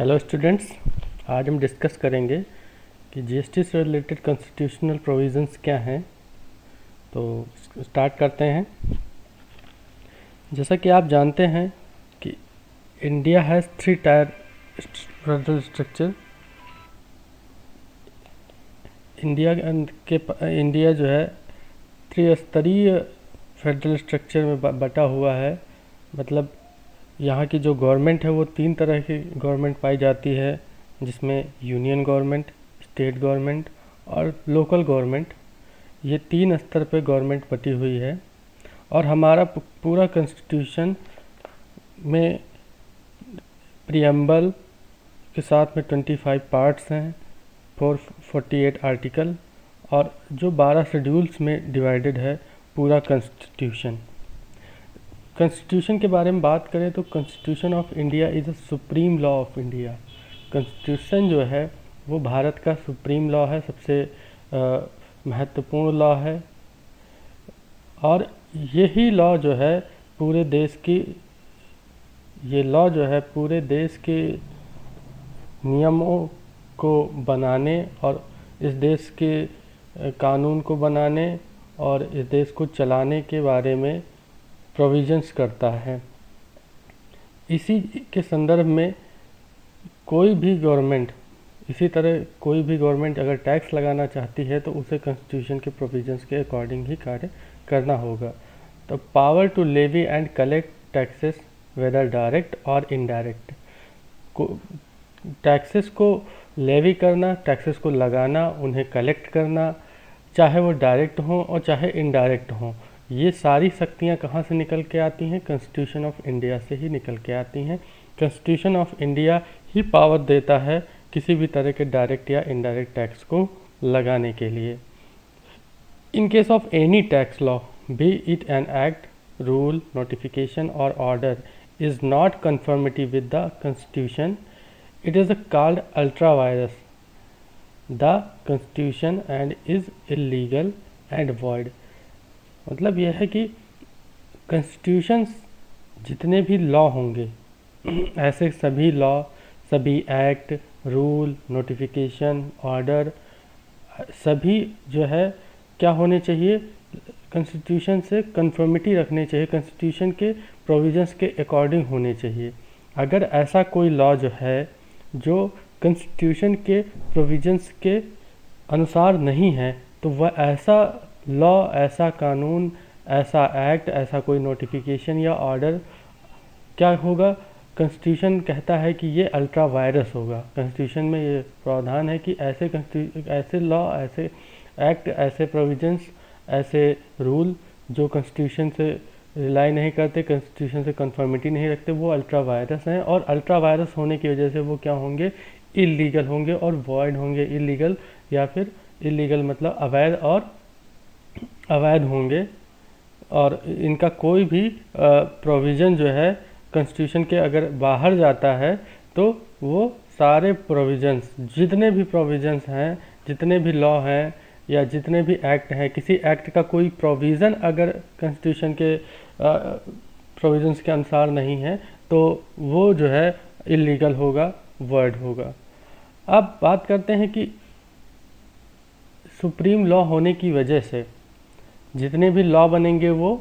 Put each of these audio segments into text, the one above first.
Hello students, आज हम discuss करेंगे कि जीएसटी से रिलेटेड कॉन्स्टिट्यूशनल प्रोविजंस क्या हैं। तो स्टार्ट करते हैं। जैसा कि आप जानते हैं कि India has 3 tyre federal structure. India जो है त्रिस्तरीय फेडरल स्ट्रक्चर में बटा हुआ है। मतलब यहाँ की जो गवर्नमेंट है वो 3 तरह की गवर्नमेंट पाई जाती है, जिसमें यूनियन गवर्नमेंट, स्टेट गवर्नमेंट और लोकल गवर्नमेंट। ये 3 स्तर पे गवर्नमेंट बटी हुई है। और हमारा पूरा कॉन्स्टिट्यूशन में प्रियम्बल के साथ में 25 पार्ट्स हैं, 448 आर्टिकल और जो 12 शेड्यूल्स में डिवाइडेड है पूरा कॉन्स्टिट्यूशन। कॉन्स्टिट्यूशन के बारे में बात करें तो constitution of India is a supreme law of India. Constitution जो है वो भारत का सुप्रीम लॉ है, सबसे महत्वपूर्ण लॉ है। और यही लॉ जो है पूरे देश की पूरे देश के नियमों को बनाने और इस देश के कानून को बनाने और इस देश को चलाने के बारे में प्रोविजंस करता है। इसी के संदर्भ में कोई भी गवर्नमेंट अगर टैक्स लगाना चाहती है तो उसे कॉन्स्टिट्यूशन के प्रोविजंस के अकॉर्डिंग ही कार्य करना होगा। तो power to levy and collect taxes whether direct और इनडायरेक्ट, टैक्सेस को लेवी करना, टैक्सेस को लगाना, उन्हें कलेक्ट करना, चाहे वो डायरेक्ट हों और चाहे इनडायरेक्ट हों, ये सारी शक्तियाँ कहाँ से निकल के आती हैं? कॉन्स्टिट्यूशन ऑफ इंडिया से ही निकल के आती हैं। Constitution of India he power देता है किसी भी तरह के डायरेक्ट या इनडायरेक्ट टैक्स को लगाने के लिए। In case of any tax law, be it an act, rule, notification और order, is not conformity with the constitution, it is called ultra vires the constitution and is illegal and void. मतलब यह है कि constitution जितने भी law होंगे ऐसे सभी लॉ, सभी एक्ट, रूल, नोटिफिकेशन, ऑर्डर, सभी जो है क्या होने चाहिए? कॉन्स्टिट्यूशन से कन्फर्मिटी रखने चाहिए, कॉन्स्टिट्यूशन के प्रोविजंस के अकॉर्डिंग होने चाहिए। अगर ऐसा कोई लॉ जो है जो कॉन्स्टिट्यूशन के प्रोविजंस के अनुसार नहीं है तो वह ऐसा लॉ, ऐसा कानून, ऐसा एक्ट, ऐसा कोई नोटिफिकेशन या ऑर्डर क्या होगा? कॉन्स्टिट्यूशन कहता है कि ये अल्ट्रा वायरस होगा। कॉन्स्टिट्यूशन में ये प्रावधान है कि ऐसे लॉ, ऐसे एक्ट, ऐसे प्रोविजंस, ऐसे रूल जो कॉन्स्टिट्यूशन से रिलाई नहीं करते, कॉन्स्टिट्यूशन से कन्फर्मिटी नहीं रखते, वो अल्ट्रा वायरस हैं। और अल्ट्रा वायरस होने की वजह से वो क्या होंगे? इलीगल होंगे और वॉइड होंगे। इलीगल या फिर इलीगल मतलब अवैध होंगे और इनका कोई भी प्रोविज़न जो है कॉन्स्टिट्यूशन के अगर बाहर जाता है तो वो सारे प्रोविज़न्स, जितने भी प्रोविज़न्स हैं, जितने भी लॉ हैं या जितने भी एक्ट हैं, किसी एक्ट का कोई प्रोविज़न अगर कॉन्स्टिट्यूशन के प्रोविज़न्स के अनुसार नहीं है तो वो जो है इलीगल होगा, वॉइड होगा। अब बात करते हैं कि सुप्रीम लॉ होने की वजह से जितने भी लॉ बनेंगे वो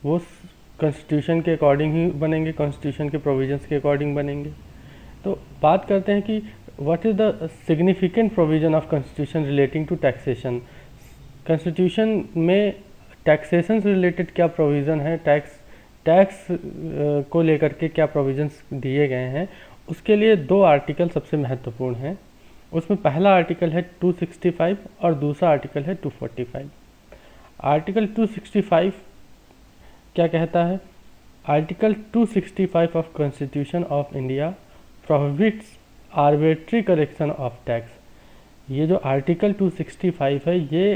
कॉन्स्टिट्यूशन के अकॉर्डिंग ही बनेंगे, कॉन्स्टिट्यूशन के प्रोविजंस के अकॉर्डिंग बनेंगे। तो बात करते हैं कि what is the significant provision of constitution relating to taxation. Constitution में टैक्सेशन से रिलेटेड क्या प्रोविज़न है, टैक्स को लेकर के क्या प्रोविजंस दिए गए हैं, उसके लिए 2 आर्टिकल सबसे महत्वपूर्ण हैं। उसमें पहला आर्टिकल है 265 और दूसरा आर्टिकल है 245। आर्टिकल 265 क्या कहता है? Article 265 of constitution of India prohibits arbitrary collection of tax. ये जो आर्टिकल 265 है ये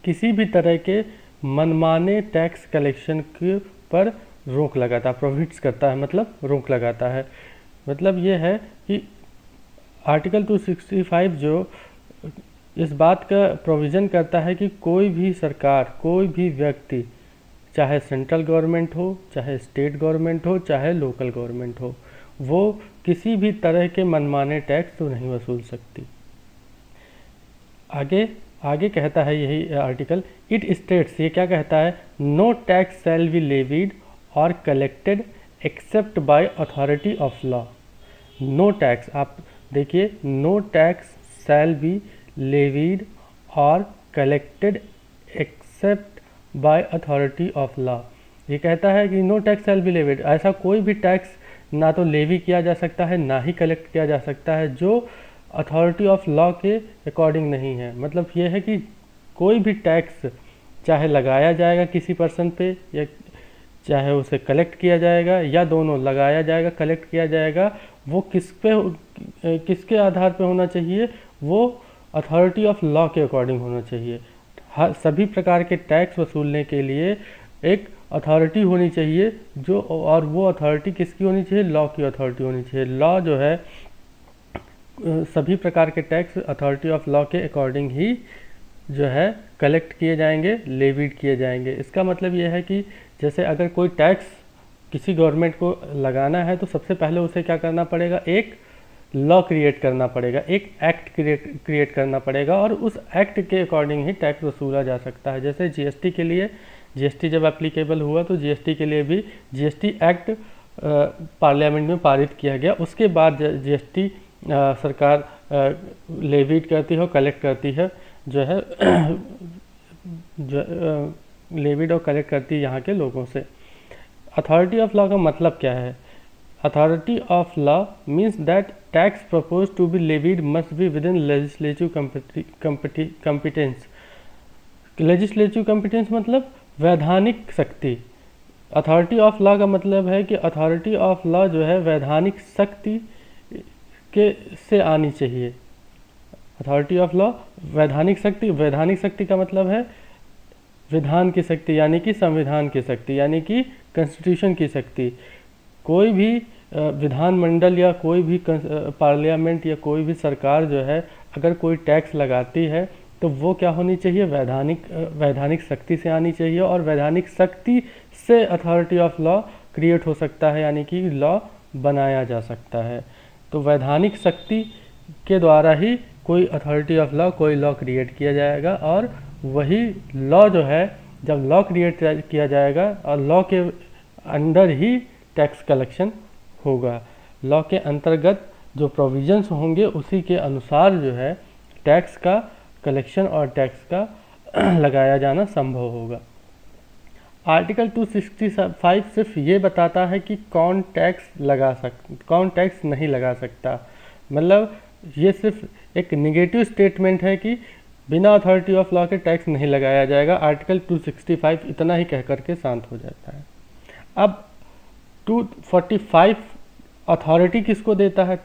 किसी भी तरह के मनमाने टैक्स कलेक्शन के पर रोक लगाता है, प्रोहिबिट्स करता है, मतलब रोक लगाता है। मतलब ये है कि आर्टिकल 265 जो इस बात का प्रोविज़न करता है कि कोई भी सरकार, कोई भी व्यक्ति, चाहे सेंट्रल गवर्नमेंट हो, चाहे स्टेट गवर्नमेंट हो, चाहे लोकल गवर्नमेंट हो, वो किसी भी तरह के मनमाने टैक्स तो नहीं वसूल सकती। आगे आगे कहता है यही आर्टिकल, इट स्टेट्स, ये क्या कहता है, no tax shall be levied और collected except by authority of law. No tax, आप देखिए, no tax shall be levied और collected except by authority of law. ये कहता है कि no tax shall be levied, ऐसा कोई भी टैक्स ना तो लेवी किया जा सकता है ना ही कलेक्ट किया जा सकता है जो अथॉरिटी ऑफ लॉ के अकॉर्डिंग नहीं है। मतलब ये है कि कोई भी टैक्स चाहे लगाया जाएगा किसी पर्सन पे या चाहे उसे कलेक्ट किया जाएगा या दोनों लगाया जाएगा कलेक्ट किया जाएगा, वो किसके आधार पे होना चाहिए, वो अथॉरिटी ऑफ लॉ के अकॉर्डिंग होना चाहिए। हर सभी प्रकार के टैक्स वसूलने के लिए एक अथॉरिटी होनी चाहिए जो, और वो अथॉरिटी किसकी होनी चाहिए, लॉ की अथॉरिटी होनी चाहिए। लॉ जो है सभी प्रकार के टैक्स अथॉरिटी ऑफ लॉ के अकॉर्डिंग ही जो है कलेक्ट किए जाएंगे, लेविड किए जाएंगे। इसका मतलब ये है कि जैसे अगर कोई टैक्स किसी गवर्नमेंट को लगाना है तो सबसे पहले उसे क्या करना पड़ेगा, एक लॉ क्रिएट करना पड़ेगा, एक एक्ट क्रिएट करना पड़ेगा और उस एक्ट के अकॉर्डिंग ही टैक्स वसूला जा सकता है। जैसे जीएसटी के लिए, जीएसटी जब एप्लीकेबल हुआ तो जीएसटी के लिए भी जीएसटी एक्ट पार्लियामेंट में पारित किया गया। उसके बाद जीएसटी सरकार लेविड करती है और कलेक्ट करती है, जो है जो लेविड और कलेक्ट करती है यहाँ के लोगों से। अथॉरिटी ऑफ लॉ का मतलब क्या है? Authority of law means that tax propose to be levied must be within legislative competence. Legislative competence मतलब वैधानिक शक्ति। अथॉरिटी ऑफ लॉ का मतलब है कि अथॉरिटी ऑफ लॉ जो है वैधानिक शक्ति के से आनी चाहिए। अथॉरिटी ऑफ लॉ वैधानिक शक्ति, वैधानिक शक्ति का मतलब है विधान की शक्ति, यानी कि संविधान की शक्ति, यानी कि कॉन्स्टिट्यूशन की शक्ति। कोई भी विधानमंडल या कोई भी पार्लियामेंट या कोई भी सरकार जो है अगर कोई टैक्स लगाती है तो वो क्या होनी चाहिए, वैधानिक शक्ति से आनी चाहिए। और वैधानिक शक्ति से अथॉरिटी ऑफ लॉ क्रिएट हो सकता है, यानी कि लॉ बनाया जा सकता है। तो वैधानिक शक्ति के द्वारा ही कोई अथॉरिटी ऑफ लॉ, कोई लॉ क्रिएट किया जाएगा और वही लॉ जो है, जब लॉ क्रिएट किया जाएगा और लॉ के अंडर ही टैक्स कलेक्शन होगा। लॉ के अंतर्गत जो प्रोविजंस होंगे उसी के अनुसार जो है टैक्स का कलेक्शन और टैक्स का लगाया जाना संभव होगा। आर्टिकल 265 सिर्फ ये बताता है कि कौन टैक्स नहीं लगा सकता। मतलब ये सिर्फ एक निगेटिव स्टेटमेंट है कि बिना अथॉरिटी ऑफ लॉ के टैक्स नहीं लगाया जाएगा। आर्टिकल 265 इतना ही कह करके शांत हो जाता है। अब 245 अथॉरिटी किसको देता है?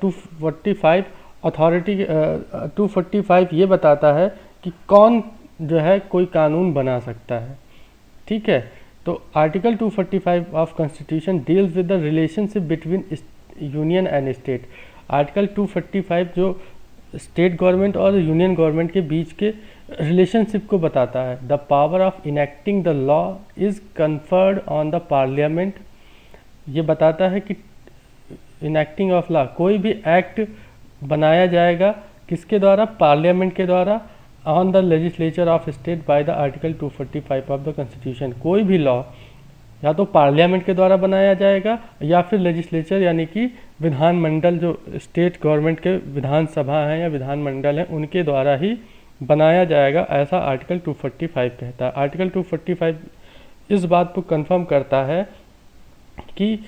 245 ये बताता है कि कौन जो है कोई कानून बना सकता है। ठीक है, तो article 245 of constitution deals with the relationship between union and state. Article 245 जो स्टेट गवर्नमेंट और यूनियन गवर्नमेंट के बीच के रिलेशनशिप को बताता है। The power of enacting the law is conferred on the parliament. ये बताता है कि इनेक्टिंग ऑफ लॉ, कोई भी एक्ट बनाया जाएगा किसके द्वारा? पार्लियामेंट के द्वारा। On the legislature of state by the article 245 of the constitution. कोई भी लॉ या तो पार्लियामेंट के द्वारा बनाया जाएगा या फिर लेजिस्लेचर यानी कि विधानमंडल, जो स्टेट गवर्नमेंट के विधानसभा हैं या विधानमंडल हैं उनके द्वारा ही बनाया जाएगा, ऐसा आर्टिकल 245 कहता है। आर्टिकल 245 इस बात को कंफर्म करता है कि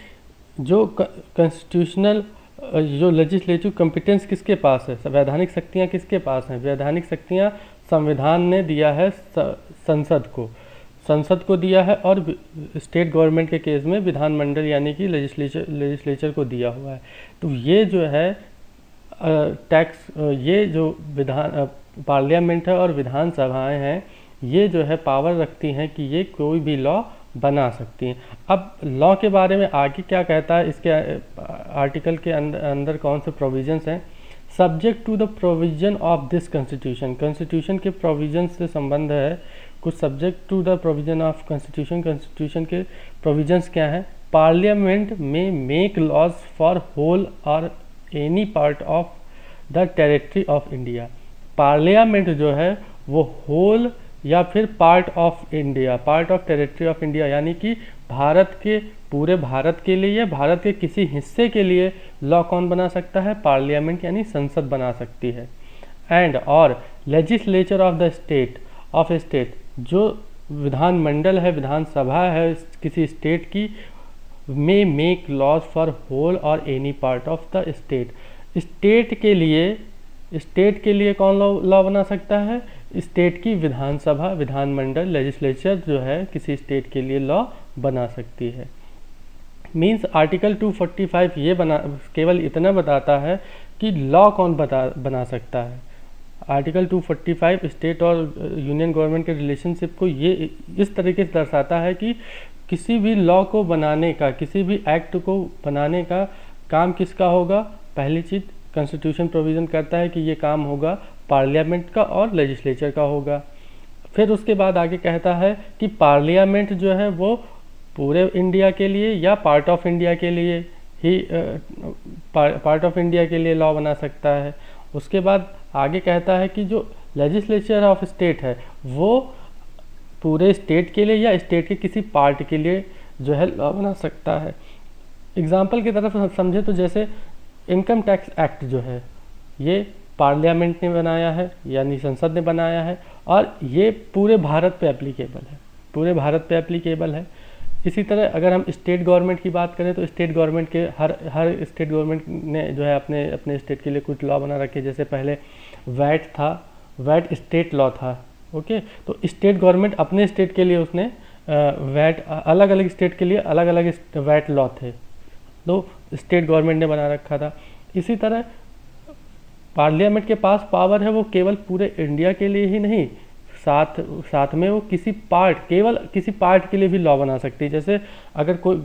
जो कॉन्स्टिट्यूशनल जो लेजिस्लेटिव कॉम्पिटेंस किसके पास है, वैधानिक शक्तियाँ किसके पास हैं? वैधानिक शक्तियाँ संविधान ने दिया है संसद को दिया है और स्टेट गवर्नमेंट के केस में विधानमंडल यानी कि लेजिस्लेचर को दिया हुआ है। तो ये जो है टैक्स, ये जो पार्लियामेंट है और विधानसभाएं हैं, ये जो है पावर रखती हैं कि ये कोई भी लॉ बना सकती हैं। अब लॉ के बारे में आगे क्या कहता है, इसके आर्टिकल के अंदर कौन से प्रोविजंस हैं? Subject to the provision of this constitution. Constitution के प्रोविजन से संबंध है कुछ। Subject to the provision of constitution, constitution के प्रोविजंस क्या हैं? Parliament may make laws for whole और any part of the territory of India. Parliament जो है वो होल या फिर part of India, part of territory of India, यानी कि भारत के पूरे भारत के लिए या भारत के किसी हिस्से के लिए लॉ कौन बना सकता है? पार्लियामेंट यानी संसद बना सकती है। एंड और legislature of the state of a state, जो विधानमंडल है, विधानसभा है किसी स्टेट की, may make laws for whole और any part of the state. State के लिए कौन लॉ बना सकता है? स्टेट की विधानसभा, विधानमंडल, लेजिस्लेचर जो है किसी स्टेट के लिए लॉ बना सकती है। मीन्स आर्टिकल 245 ये केवल इतना बताता है कि लॉ कौन बना सकता है। आर्टिकल 245 स्टेट और यूनियन गवर्नमेंट के रिलेशनशिप को ये इस तरीके से दर्शाता है कि किसी भी लॉ को बनाने का, किसी भी एक्ट को बनाने का काम किसका होगा? पहली चीज़ कॉन्स्टिट्यूशन प्रोविज़न करता है कि ये काम होगा पार्लियामेंट का और लेजिस्लेचर का होगा। फिर उसके बाद आगे कहता है कि पार्लियामेंट जो है वो पूरे इंडिया के लिए या पार्ट ऑफ इंडिया के लिए ही पार्ट ऑफ इंडिया के लिए लॉ बना सकता है। उसके बाद आगे कहता है कि जो लेजिस्लेचर ऑफ स्टेट है वो पूरे स्टेट के लिए या स्टेट के किसी पार्ट के लिए जो है लॉ बना सकता है। एग्जाम्पल की तरफ समझे तो जैसे इनकम टैक्स एक्ट जो है ये पार्लियामेंट ने बनाया है, यानी संसद ने बनाया है, और ये पूरे भारत पे एप्लीकेबल है, पूरे भारत पे एप्लीकेबल है। इसी तरह अगर हम स्टेट गवर्नमेंट की बात करें तो स्टेट गवर्नमेंट के हर स्टेट गवर्नमेंट ने जो है अपने स्टेट के लिए कुछ लॉ बना रखे। जैसे पहले वैट था, वैट स्टेट लॉ था, ओके। तो स्टेट गवर्नमेंट अपने स्टेट के लिए उसने वैट, अलग अलग स्टेट के लिए अलग अलग वैट लॉ थे, तो स्टेट गवर्नमेंट ने बना रखा था। इसी तरह पार्लियामेंट के पास पावर है वो केवल पूरे इंडिया के लिए ही नहीं, साथ में वो केवल किसी पार्ट के लिए भी लॉ बना सकती है। जैसे अगर कोई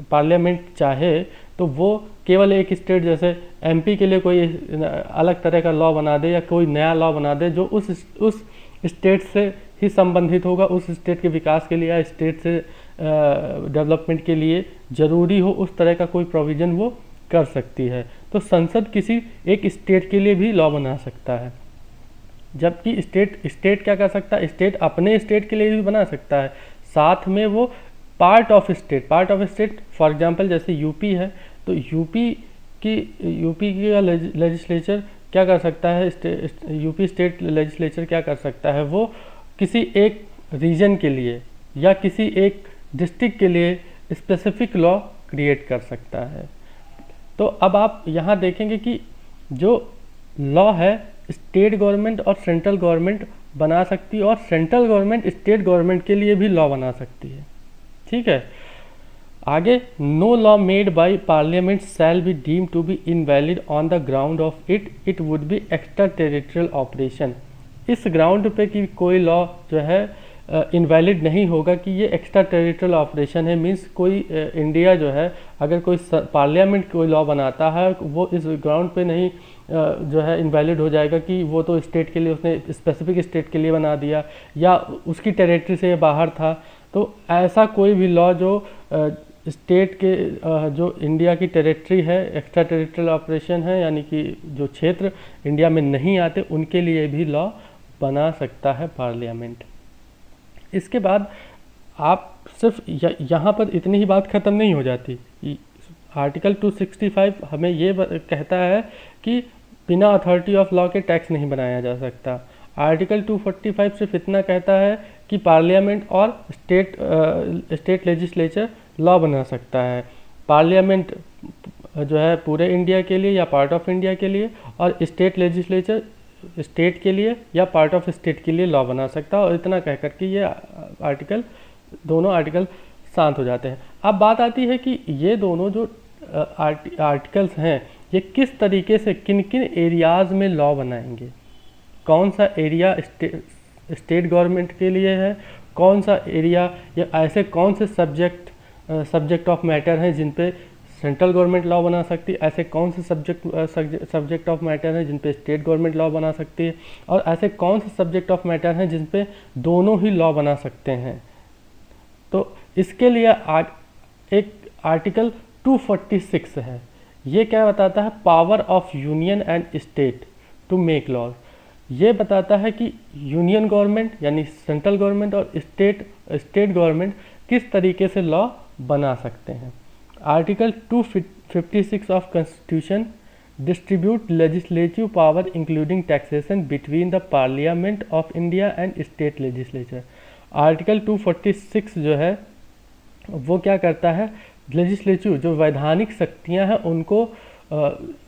पार्लियामेंट चाहे तो वो केवल एक स्टेट, जैसे एमपी के लिए कोई अलग तरह का लॉ बना दे या कोई नया लॉ बना दे जो उस स्टेट से ही संबंधित होगा, उस स्टेट के विकास के लिए या स्टेट से डेवलपमेंट के लिए ज़रूरी हो, उस तरह का कोई प्रोविज़न वो कर सकती है। तो संसद किसी एक स्टेट के लिए भी लॉ बना सकता है, जबकि स्टेट क्या कर सकता है? स्टेट अपने स्टेट के लिए भी बना सकता है, साथ में वो part of state for example जैसे यूपी है, तो यूपी की लेजिस्लेचर क्या कर सकता है? यूपी स्टेट लेजिस्लेचर क्या कर सकता है? वो किसी एक रीजन के लिए या किसी एक डिस्ट्रिक्ट के लिए स्पेसिफिक लॉ क्रिएट कर सकता है। तो अब आप यहाँ देखेंगे कि जो लॉ है स्टेट गवर्नमेंट और सेंट्रल गवर्नमेंट बना सकती है, और सेंट्रल गवर्नमेंट स्टेट गवर्नमेंट के लिए भी लॉ बना सकती है, ठीक है। आगे, no law made by parliament shall be deem to be invalid on the ground of it would be extra territorial operation. इस ग्राउंड पे कि कोई लॉ जो है इनवैलिड नहीं होगा कि ये एक्स्ट्रा टेरिटोरियल ऑपरेशन है। मींस कोई इंडिया जो है अगर कोई पार्लियामेंट कोई लॉ बनाता है वो इस ग्राउंड पे नहीं जो है इनवैलिड हो जाएगा कि वो तो स्टेट के लिए उसने स्पेसिफिक स्टेट के लिए बना दिया या उसकी टेरिटरी से बाहर था। तो ऐसा कोई भी लॉ जो स्टेट के जो इंडिया की टेरिटरी है, एक्स्ट्रा टेरिटोरियल ऑपरेशन है, यानी कि जो क्षेत्र इंडिया में नहीं आते, उनके लिए भी लॉ बना सकता है पार्लियामेंट। इसके बाद आप सिर्फ यहाँ पर इतनी ही बात ख़त्म नहीं हो जाती। आर्टिकल 265 हमें ये कहता है कि बिना अथॉरिटी ऑफ लॉ के टैक्स नहीं बनाया जा सकता। आर्टिकल 245 सिर्फ इतना कहता है कि पार्लियामेंट और स्टेट लेजिस्लेचर लॉ बना सकता है। पार्लियामेंट जो है पूरे इंडिया के लिए या पार्ट ऑफ इंडिया के लिए, और स्टेट लेजिस्लेचर स्टेट के लिए या पार्ट ऑफ स्टेट के लिए लॉ बना सकता है। और इतना कह कर के ये दोनों आर्टिकल शांत हो जाते हैं। अब बात आती है कि ये दोनों जो आर्टिकल्स हैं ये किस तरीके से किन किन एरियाज़ में लॉ बनाएंगे, कौन सा एरिया स्टेट गवर्नमेंट के लिए है, कौन सा एरिया या ऐसे कौन से सब्जेक्ट ऑफ मैटर हैं जिन पे सेंट्रल गवर्नमेंट लॉ बना सकती है, ऐसे कौन से सब्जेक्ट ऑफ मैटर हैं जिन पे स्टेट गवर्नमेंट लॉ बना सकती है, और ऐसे कौन से सब्जेक्ट ऑफ मैटर हैं जिन पे दोनों ही लॉ बना सकते हैं। तो इसके लिए एक आर्टिकल 246 है। ये क्या बताता है? Power of union and state to make laws. ये बताता है कि यूनियन गवर्नमेंट यानी सेंट्रल गवर्नमेंट और स्टेट गवर्नमेंट किस तरीके से लॉ बना सकते हैं। Article 256 of constitution distribute legislative power including taxation between the parliament of India and state legislature. Article 246 जो है वो क्या करता है? लेजिस्लेटिव जो वैधानिक शक्तियां हैं उनको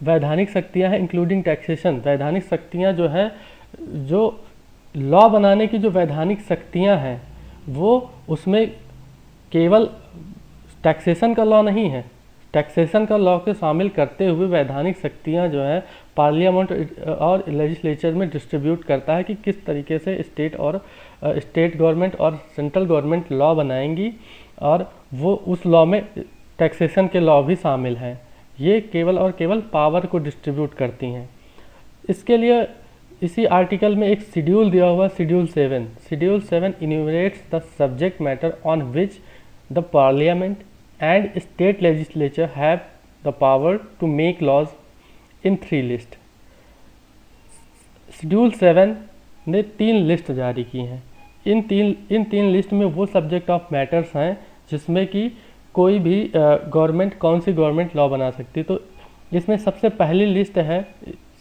वैधानिक शक्तियां हैं इंक्लूडिंग टैक्सेशन, वैधानिक शक्तियां जो है, जो लॉ बनाने की जो वैधानिक शक्तियां हैं वो उसमें केवल टैक्सेशन का लॉ नहीं है, टैक्सेशन का लॉ को शामिल करते हुए वैधानिक शक्तियां जो है पार्लियामेंट और लेजिस्लेचर में डिस्ट्रीब्यूट करता है कि किस तरीके से स्टेट गवर्नमेंट और सेंट्रल गवर्नमेंट लॉ बनाएंगी, और वो उस लॉ में टैक्सेशन के लॉ भी शामिल हैं। ये केवल और केवल पावर को डिस्ट्रीब्यूट करती हैं। इसके लिए इसी आर्टिकल में एक शेड्यूल दिया हुआ, schedule 7। Schedule 7 enumerates the subject matter on which the parliament and state legislature have the power to make laws in 3 list. Schedule 7 ने 3 लिस्ट जारी की हैं। इन तीन लिस्ट में वो सब्जेक्ट ऑफ मैटर्स हैं जिसमें कि कोई भी गवर्नमेंट, कौन सी गवर्नमेंट लॉ बना सकती। तो इसमें सबसे पहली लिस्ट है,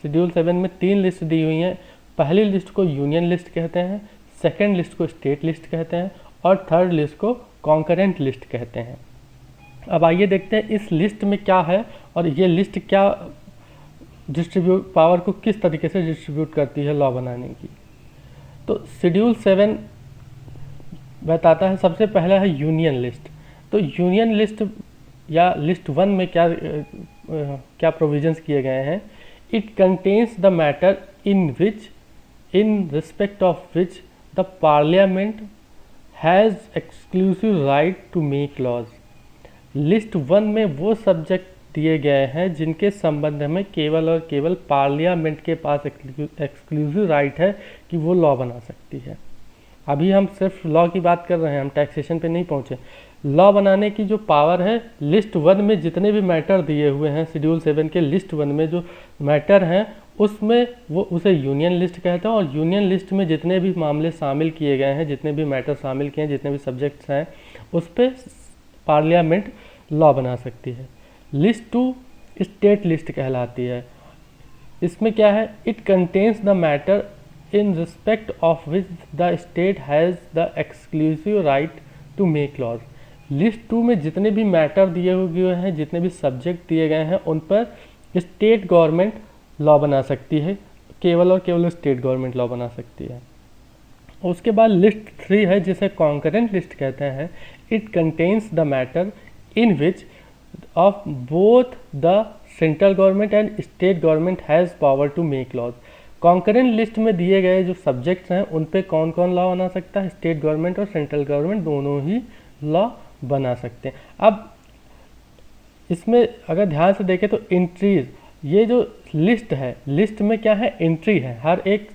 शेड्यूल 7 में 3 लिस्ट दी हुई हैं। पहली लिस्ट को यूनियन लिस्ट कहते हैं, सेकंड लिस्ट को स्टेट लिस्ट कहते हैं, और थर्ड लिस्ट को कॉन्करेंट लिस्ट कहते हैं। अब आइए देखते हैं इस लिस्ट में क्या है और ये लिस्ट क्या पावर को किस तरीके से डिस्ट्रीब्यूट करती है लॉ बनाने की। तो शेड्यूल 7 बताता है, सबसे पहला है यूनियन लिस्ट। तो यूनियन लिस्ट या लिस्ट 1 में क्या प्रोविजंस किए गए हैं? It contains the matter in respect of which the parliament has exclusive right to make laws. List 1 में वो सब्जेक्ट दिए गए हैं जिनके संबंध में केवल और केवल पार्लियामेंट के पास एक्सक्लूसिव राइट है कि वो लॉ बना सकती है। अभी हम सिर्फ लॉ की बात कर रहे हैं, हम टैक्सेशन पे नहीं पहुँचे। लॉ बनाने की जो पावर है, लिस्ट 1 में जितने भी मैटर दिए हुए हैं, शेड्यूल 7 के लिस्ट 1 में जो मैटर हैं उसमें वो उसे यूनियन लिस्ट कहते हैं, और यूनियन लिस्ट में जितने भी मामले शामिल किए गए हैं, जितने भी मैटर शामिल किए हैं, जितने भी सब्जेक्ट्स हैं, उस पर पार्लियामेंट लॉ बना सकती है। लिस्ट 2 स्टेट लिस्ट कहलाती है। इसमें क्या है? It contains the matter in respect of which the state has the exclusive right to make laws. List 2 में जितने भी मैटर दिए हुए हैं, जितने भी सब्जेक्ट दिए गए हैं, उन पर स्टेट गवर्नमेंट लॉ बना सकती है, केवल और केवल स्टेट गवर्नमेंट लॉ बना सकती है। उसके बाद लिस्ट 3 है जिसे कॉन्करेंट लिस्ट कहते हैं। It contains the matter in which of both the central government and state government has power to make laws. Concurrent list में दिए गए जो सब्जेक्ट्स हैं उन पे कौन कौन लॉ बना सकता है? स्टेट गवर्नमेंट और सेंट्रल गवर्नमेंट दोनों ही लॉ बना सकते हैं। अब इसमें अगर ध्यान से देखें तो एंट्रीज, ये जो लिस्ट है, लिस्ट में क्या है? एंट्री है। हर एक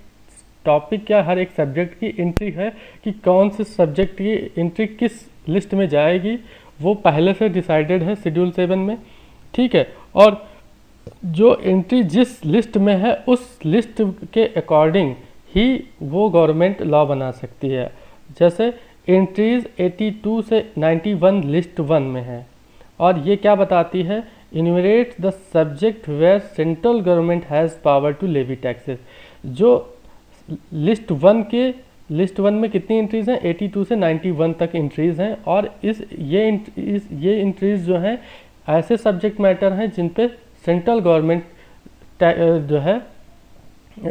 टॉपिक या हर एक सब्जेक्ट की एंट्री है कि कौन से सब्जेक्ट की एंट्री किस लिस्ट में जाएगी, वो पहले से डिसाइडेड है शेड्यूल 7 में, ठीक है। और जो एंट्री जिस लिस्ट में है उस लिस्ट के अकॉर्डिंग ही वो गवर्नमेंट लॉ बना सकती है। जैसे एंट्रीज 82 से 91 लिस्ट 1 में है, और ये क्या बताती है? Enumerates the subject where central government has power to levy taxes. जो लिस्ट 1 में कितनी एंट्रीज हैं? 82 से 91 तक एंट्रीज हैं, और ये एंट्रीज जो हैं ऐसे सब्जेक्ट मैटर हैं जिन पे सेंट्रल गवर्नमेंट जो है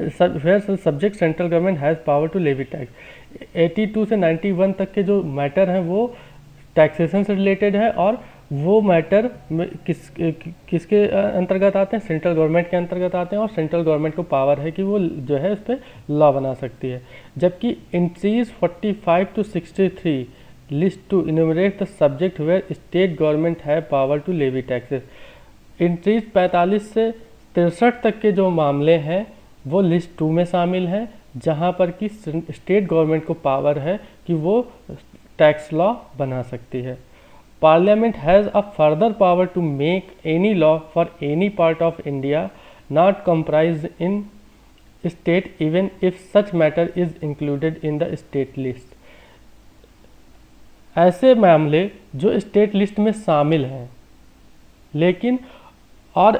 subject central government has power to levy tax. 82 से 91 तक के जो मैटर हैं वो टैक्सेशन से रिलेटेड है, और वो मैटर किसके अंतर्गत आते हैं? सेंट्रल गवर्नमेंट के अंतर्गत आते हैं, और सेंट्रल गवर्नमेंट को पावर है कि वो जो है उस पर लॉ बना सकती है। जबकि entries 45 to 63 list 2 enumerate the subject where state government है power to levy taxes. Entries 45 से 63 तक के जो मामले हैं वो लिस्ट 2 में शामिल हैं, जहां पर कि स्टेट गवर्नमेंट को पावर है कि वो टैक्स लॉ बना सकती है। Parliament has a further power to make any law for any part of India not comprised in state even if such matter is included in the state list. ऐसे मामले जो state list में शामिल हैं लेकिन और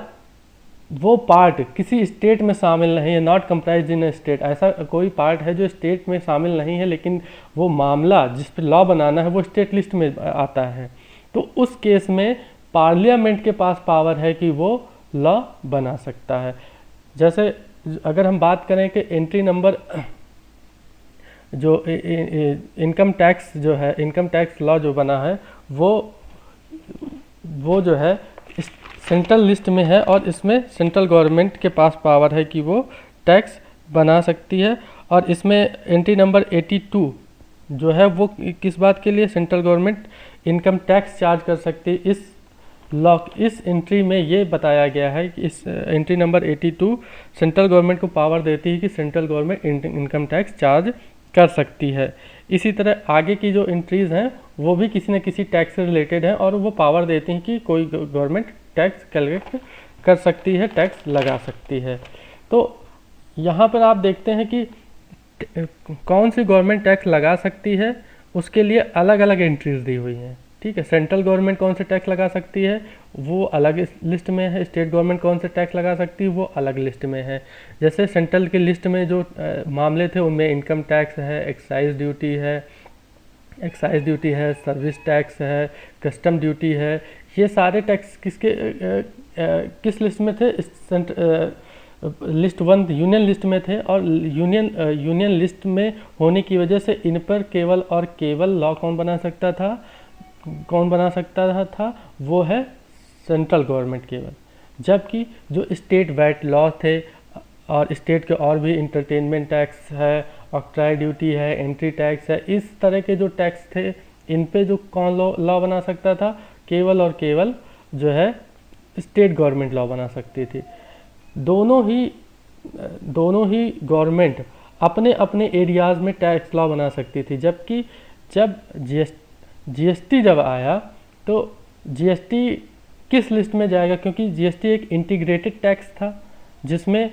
वो पार्ट किसी स्टेट में शामिल नहीं है, नॉट कंप्राइज इन स्टेट, ऐसा कोई पार्ट है जो स्टेट में शामिल नहीं है लेकिन वो मामला जिस पर लॉ बनाना है वो स्टेट लिस्ट में आता है, तो उस केस में पार्लियामेंट के पास पावर है कि वो लॉ बना सकता है। जैसे अगर हम बात करें कि एंट्री नंबर जो इनकम टैक्स जो है, इनकम टैक्स लॉ जो बना है वो जो है सेंट्रल लिस्ट में है और इसमें सेंट्रल गवर्नमेंट के पास पावर है कि वो टैक्स बना सकती है। और इसमें एंट्री नंबर 82 जो है वो किस बात के लिए, central government income tax charge कर सकती है। इस एंट्री में ये बताया गया है कि इस एंट्री नंबर 82 सेंट्रल गवर्नमेंट को पावर देती है कि central government income tax charge कर सकती है। इसी तरह आगे की जो एंट्रीज़ हैं वो भी किसी न किसी टैक्स से रिलेटेड हैं और वो पावर देती हैं कि कोई गवर्नमेंट टैक्स कलेक्ट कर सकती है, टैक्स लगा सकती है। तो यहाँ पर आप देखते हैं कि कौन सी गवर्नमेंट टैक्स लगा सकती है, उसके लिए अलग अलग एंट्रीज दी हुई हैं। ठीक है, सेंट्रल गवर्नमेंट कौन से टैक्स लगा सकती है वो अलग लिस्ट में है, स्टेट गवर्नमेंट कौन से टैक्स लगा सकती है वो अलग लिस्ट में है। जैसे सेंट्रल की लिस्ट में जो मामले थे उनमें इनकम टैक्स है, एक्साइज ड्यूटी है, सर्विस टैक्स है, कस्टम ड्यूटी है। ये सारे टैक्स किस लिस्ट में थे? लिस्ट 1 यूनियन लिस्ट में थे और यूनियन लिस्ट में होने की वजह से इन पर केवल और केवल लॉ कौन बना सकता था वो है सेंट्रल गवर्नमेंट केवल। जबकि जो स्टेट वैट लॉ थे और स्टेट के और भी इंटरटेनमेंट टैक्स है, ऑक्ट्राई ड्यूटी है, एंट्री टैक्स है, इस तरह के जो टैक्स थे इन पे जो कौन लॉ बना सकता था, केवल और केवल जो है स्टेट गवर्नमेंट लॉ बना सकती थी। दोनों ही गवर्नमेंट अपने अपने एरियाज़ में टैक्स लॉ बना सकती थी। जबकि जब जीएसटी जब आया तो जीएसटी किस लिस्ट में जाएगा, क्योंकि जीएसटी एक इंटीग्रेटेड टैक्स था जिसमें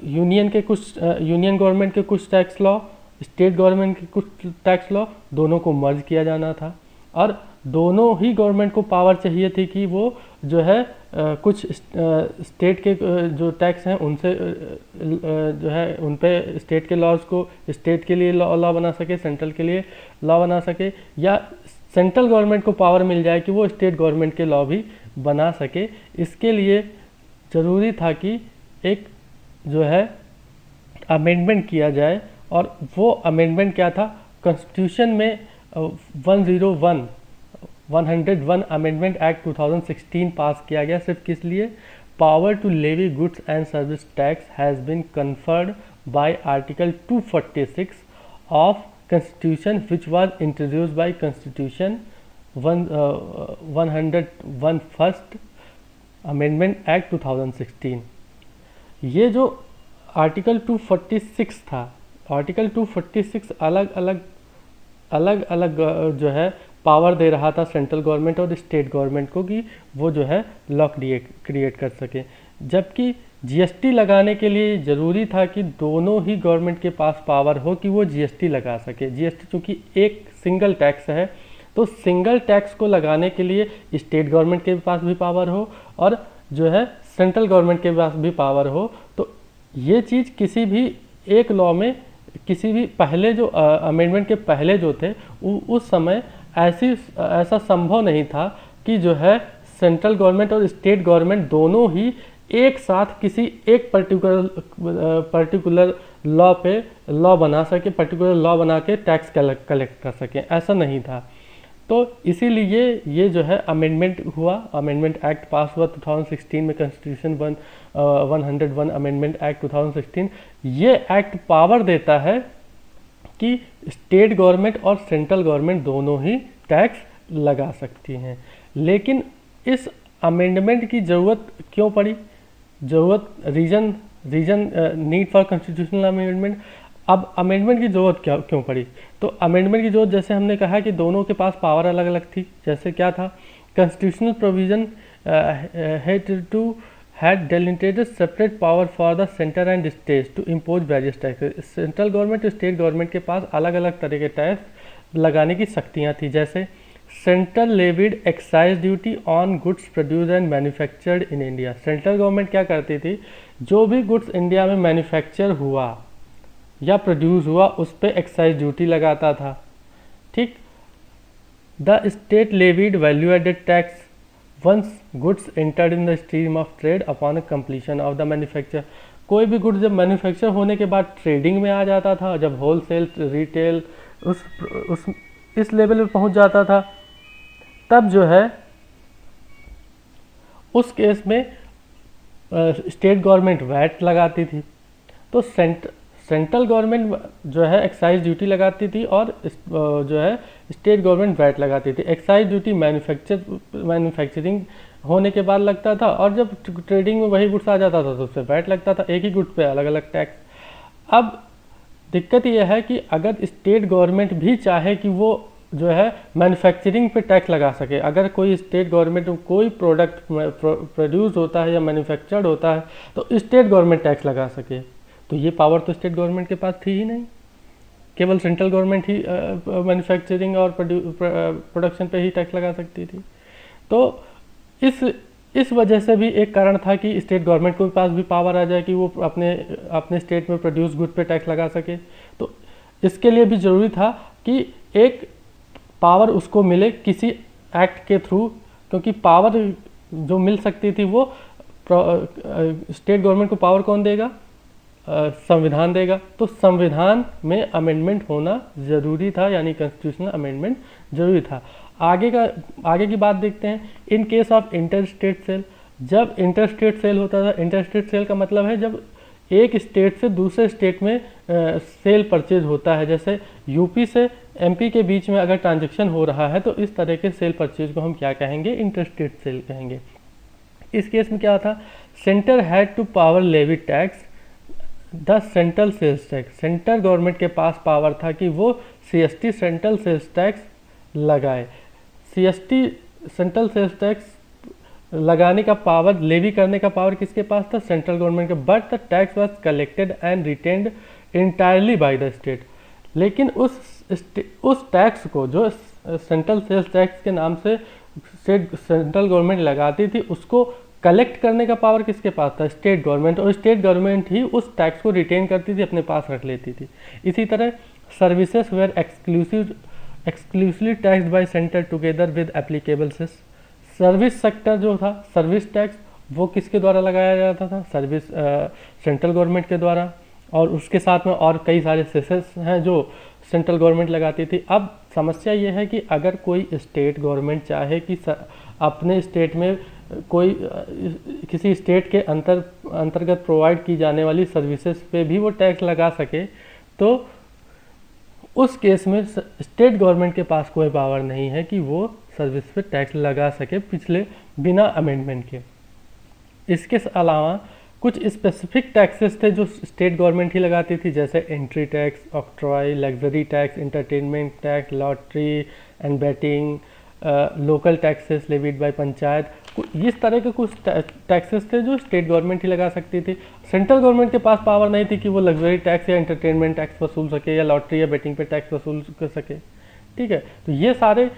यूनियन गवर्नमेंट के कुछ टैक्स लॉ, स्टेट गवर्नमेंट के कुछ टैक्स लॉ दोनों को मर्ज किया जाना था और दोनों ही गवर्नमेंट को पावर चाहिए थी कि वो जो है कुछ स्टेट के जो टैक्स हैं उनसे जो है उन पे स्टेट के लॉज को स्टेट के लिए लॉ बना सके, सेंट्रल के लिए लॉ बना सके, या सेंट्रल गवर्नमेंट को पावर मिल जाए कि वो स्टेट गवर्नमेंट के लॉ भी बना सके। इसके लिए ज़रूरी था कि एक जो है अमेंडमेंट किया जाए और वो अमेंडमेंट क्या था, कॉन्स्टिट्यूशन में 101 अमेंडमेंट एक्ट 2016 पास किया गया। सिर्फ किस लिए? Power to levy goods and service tax has been conferred by article 246 of Constitution which was introduced by Constitution 101 First Amendment Act 2016। ये जो आर्टिकल 246 था, आर्टिकल 246 अलग अलग जो है पावर दे रहा था सेंट्रल गवर्नमेंट और स्टेट गवर्नमेंट को कि वो जो है लॉ क्रिएट कर सके। जबकि जीएसटी लगाने के लिए ज़रूरी था कि दोनों ही गवर्नमेंट के पास पावर हो कि वो जीएसटी लगा सके। जीएसटी चूँकि एक सिंगल टैक्स है तो सिंगल टैक्स को लगाने के लिए स्टेट गवर्नमेंट के पास भी पावर हो और जो है सेंट्रल गवर्नमेंट के पास भी पावर हो। तो ये चीज़ किसी भी एक लॉ में, किसी भी पहले जो अमेंडमेंट के पहले जो थे उस समय ऐसा संभव नहीं था कि जो है सेंट्रल गवर्नमेंट और स्टेट गवर्नमेंट दोनों ही एक साथ किसी एक पर्टिकुलर लॉ बना सके, पर्टिकुलर लॉ बना के टैक्स कलेक्ट कर सकें, ऐसा नहीं था। तो इसीलिए ये जो है अमेंडमेंट हुआ, अमेंडमेंट एक्ट पास हुआ 2016 में, कॉन्स्टिट्यूशन 101 अमेंडमेंट एक्ट 2016। ये एक्ट पावर देता है कि स्टेट गवर्नमेंट और सेंट्रल गवर्नमेंट दोनों ही टैक्स लगा सकती हैं। लेकिन इस अमेंडमेंट की ज़रूरत क्यों पड़ी? Reason need for constitutional amendment. अब अमेंडमेंट की ज़रूरत क्यों पड़ी? तो अमेंडमेंट की ज़रूरत, जैसे हमने कहा कि दोनों के पास पावर अलग अलग थी। जैसे क्या था, constitutional provision had delineated separate power for the center and states to impose various taxes। Central government और स्टेट गवर्नमेंट के पास अलग अलग तरह के टैक्स लगाने की शक्तियाँ थी। जैसे central levied excise duty on goods produce and manufactured in India. Central government क्या करती थी, जो भी गुड्स इंडिया में मैन्युफैक्चर हुआ या प्रोड्यूस हुआ उस पर एक्साइज ड्यूटी लगाता था। ठीक। The state levied value added tax once goods entered in the stream of trade upon completion of the manufacture. कोई भी गुड्स जब मैन्युफैक्चर होने के बाद ट्रेडिंग में आ जाता था, जब होलसेल रिटेल उस इस लेवल पे पहुंच जाता था, तब जो है उस केस में स्टेट गवर्नमेंट वैट लगाती थी। तो सेंट्रल गवर्नमेंट जो है एक्साइज ड्यूटी लगाती थी और जो है स्टेट गवर्नमेंट वैट लगाती थी। एक्साइज ड्यूटी मैन्युफैक्चरिंग होने के बाद लगता था, और जब ट्रेडिंग में वही गुड्स आ जाता था तो उस पर वैट लगता था, एक ही गुड्स पे अलग अलग टैक्स। अब दिक्कत यह है कि अगर स्टेट गवर्नमेंट भी चाहे कि वो जो है मैन्युफैक्चरिंग पे टैक्स लगा सके, अगर कोई स्टेट गवर्नमेंट कोई प्रोडक्ट प्रोड्यूस होता है या मैन्युफैक्चर्ड होता है तो स्टेट गवर्नमेंट टैक्स लगा सके, तो ये पावर तो स्टेट गवर्नमेंट के पास थी ही नहीं। केवल सेंट्रल गवर्नमेंट ही मैन्युफैक्चरिंग और प्रोडक्शन पे ही टैक्स लगा सकती थी। तो इस वजह से भी एक कारण था कि स्टेट गवर्नमेंट के पास भी पावर आ जाए कि वो अपने स्टेट में प्रोड्यूस गुड पे टैक्स लगा सके। तो इसके लिए भी ज़रूरी था कि एक पावर उसको मिले किसी एक्ट के थ्रू, क्योंकि पावर जो मिल सकती थी वो स्टेट गवर्नमेंट को पावर कौन देगा, संविधान देगा। तो संविधान में अमेंडमेंट होना ज़रूरी था, यानी कॉन्स्टिट्यूशनल अमेंडमेंट ज़रूरी था। आगे की बात देखते हैं। In case of inter state sale, जब इंटर स्टेट सेल होता था, इंटर स्टेट सेल का मतलब है जब एक स्टेट से दूसरे स्टेट में सेल परचेज होता है। जैसे यूपी से एमपी के बीच में अगर ट्रांजैक्शन हो रहा है तो इस तरह के सेल परचेज को हम क्या कहेंगे, इंटर स्टेट सेल कहेंगे। इस केस में क्या था, centre had to power levy tax the central sales tax. Central government के पास पावर था कि वो सीएसटी सेंट्रल सेल्स टैक्स लगाए। सीएसटी सेंट्रल सेल्स टैक्स लगाने का पावर, लेवी करने का पावर किसके पास था, सेंट्रल गवर्नमेंट के। But the tax was collected and retained entirely by the state. लेकिन उस टैक्स को जो सेंट्रल सेल्स टैक्स के नाम से सेंट्रल गवर्नमेंट लगाती थी, उसको कलेक्ट करने का पावर किसके पास था, स्टेट गवर्नमेंट। और स्टेट गवर्नमेंट ही उस टैक्स को रिटेन करती थी, अपने पास रख लेती थी। इसी तरह services were exclusively taxed by centre together with applicable cess. Service sector जो था, सर्विस टैक्स, वो किसके द्वारा लगाया जाता था, सर्विस सेंट्रल गवर्नमेंट के द्वारा। और उसके साथ में और कई सारे सेसेस हैं जो सेंट्रल गवर्नमेंट लगाती थी। अब समस्या ये है कि अगर कोई स्टेट गवर्नमेंट चाहे कि अपने स्टेट में कोई किसी स्टेट के अंतर्गत प्रोवाइड की जाने वाली सर्विसेज पे भी वो टैक्स लगा सके, तो उस केस में स्टेट गवर्नमेंट के पास कोई पावर नहीं है कि वो सर्विस पे टैक्स लगा सके पिछले बिना अमेंडमेंट के। इसके अलावा कुछ स्पेसिफिक टैक्सेस थे जो स्टेट गवर्नमेंट ही लगाती थी, जैसे entry tax, octroi, luxury tax, entertainment tax, lottery and betting, local taxes levied by panchayat. इस तरह के कुछ टैक्सेस थे जो स्टेट गवर्नमेंट ही लगा सकती थी। सेंट्रल गवर्नमेंट के पास पावर नहीं थी कि वो लग्जरी टैक्स या इंटरटेनमेंट टैक्स वसूल सके या लॉटरी या बैटिंग पे टैक्स वसूल कर सके। ठीक है, तो ये सारे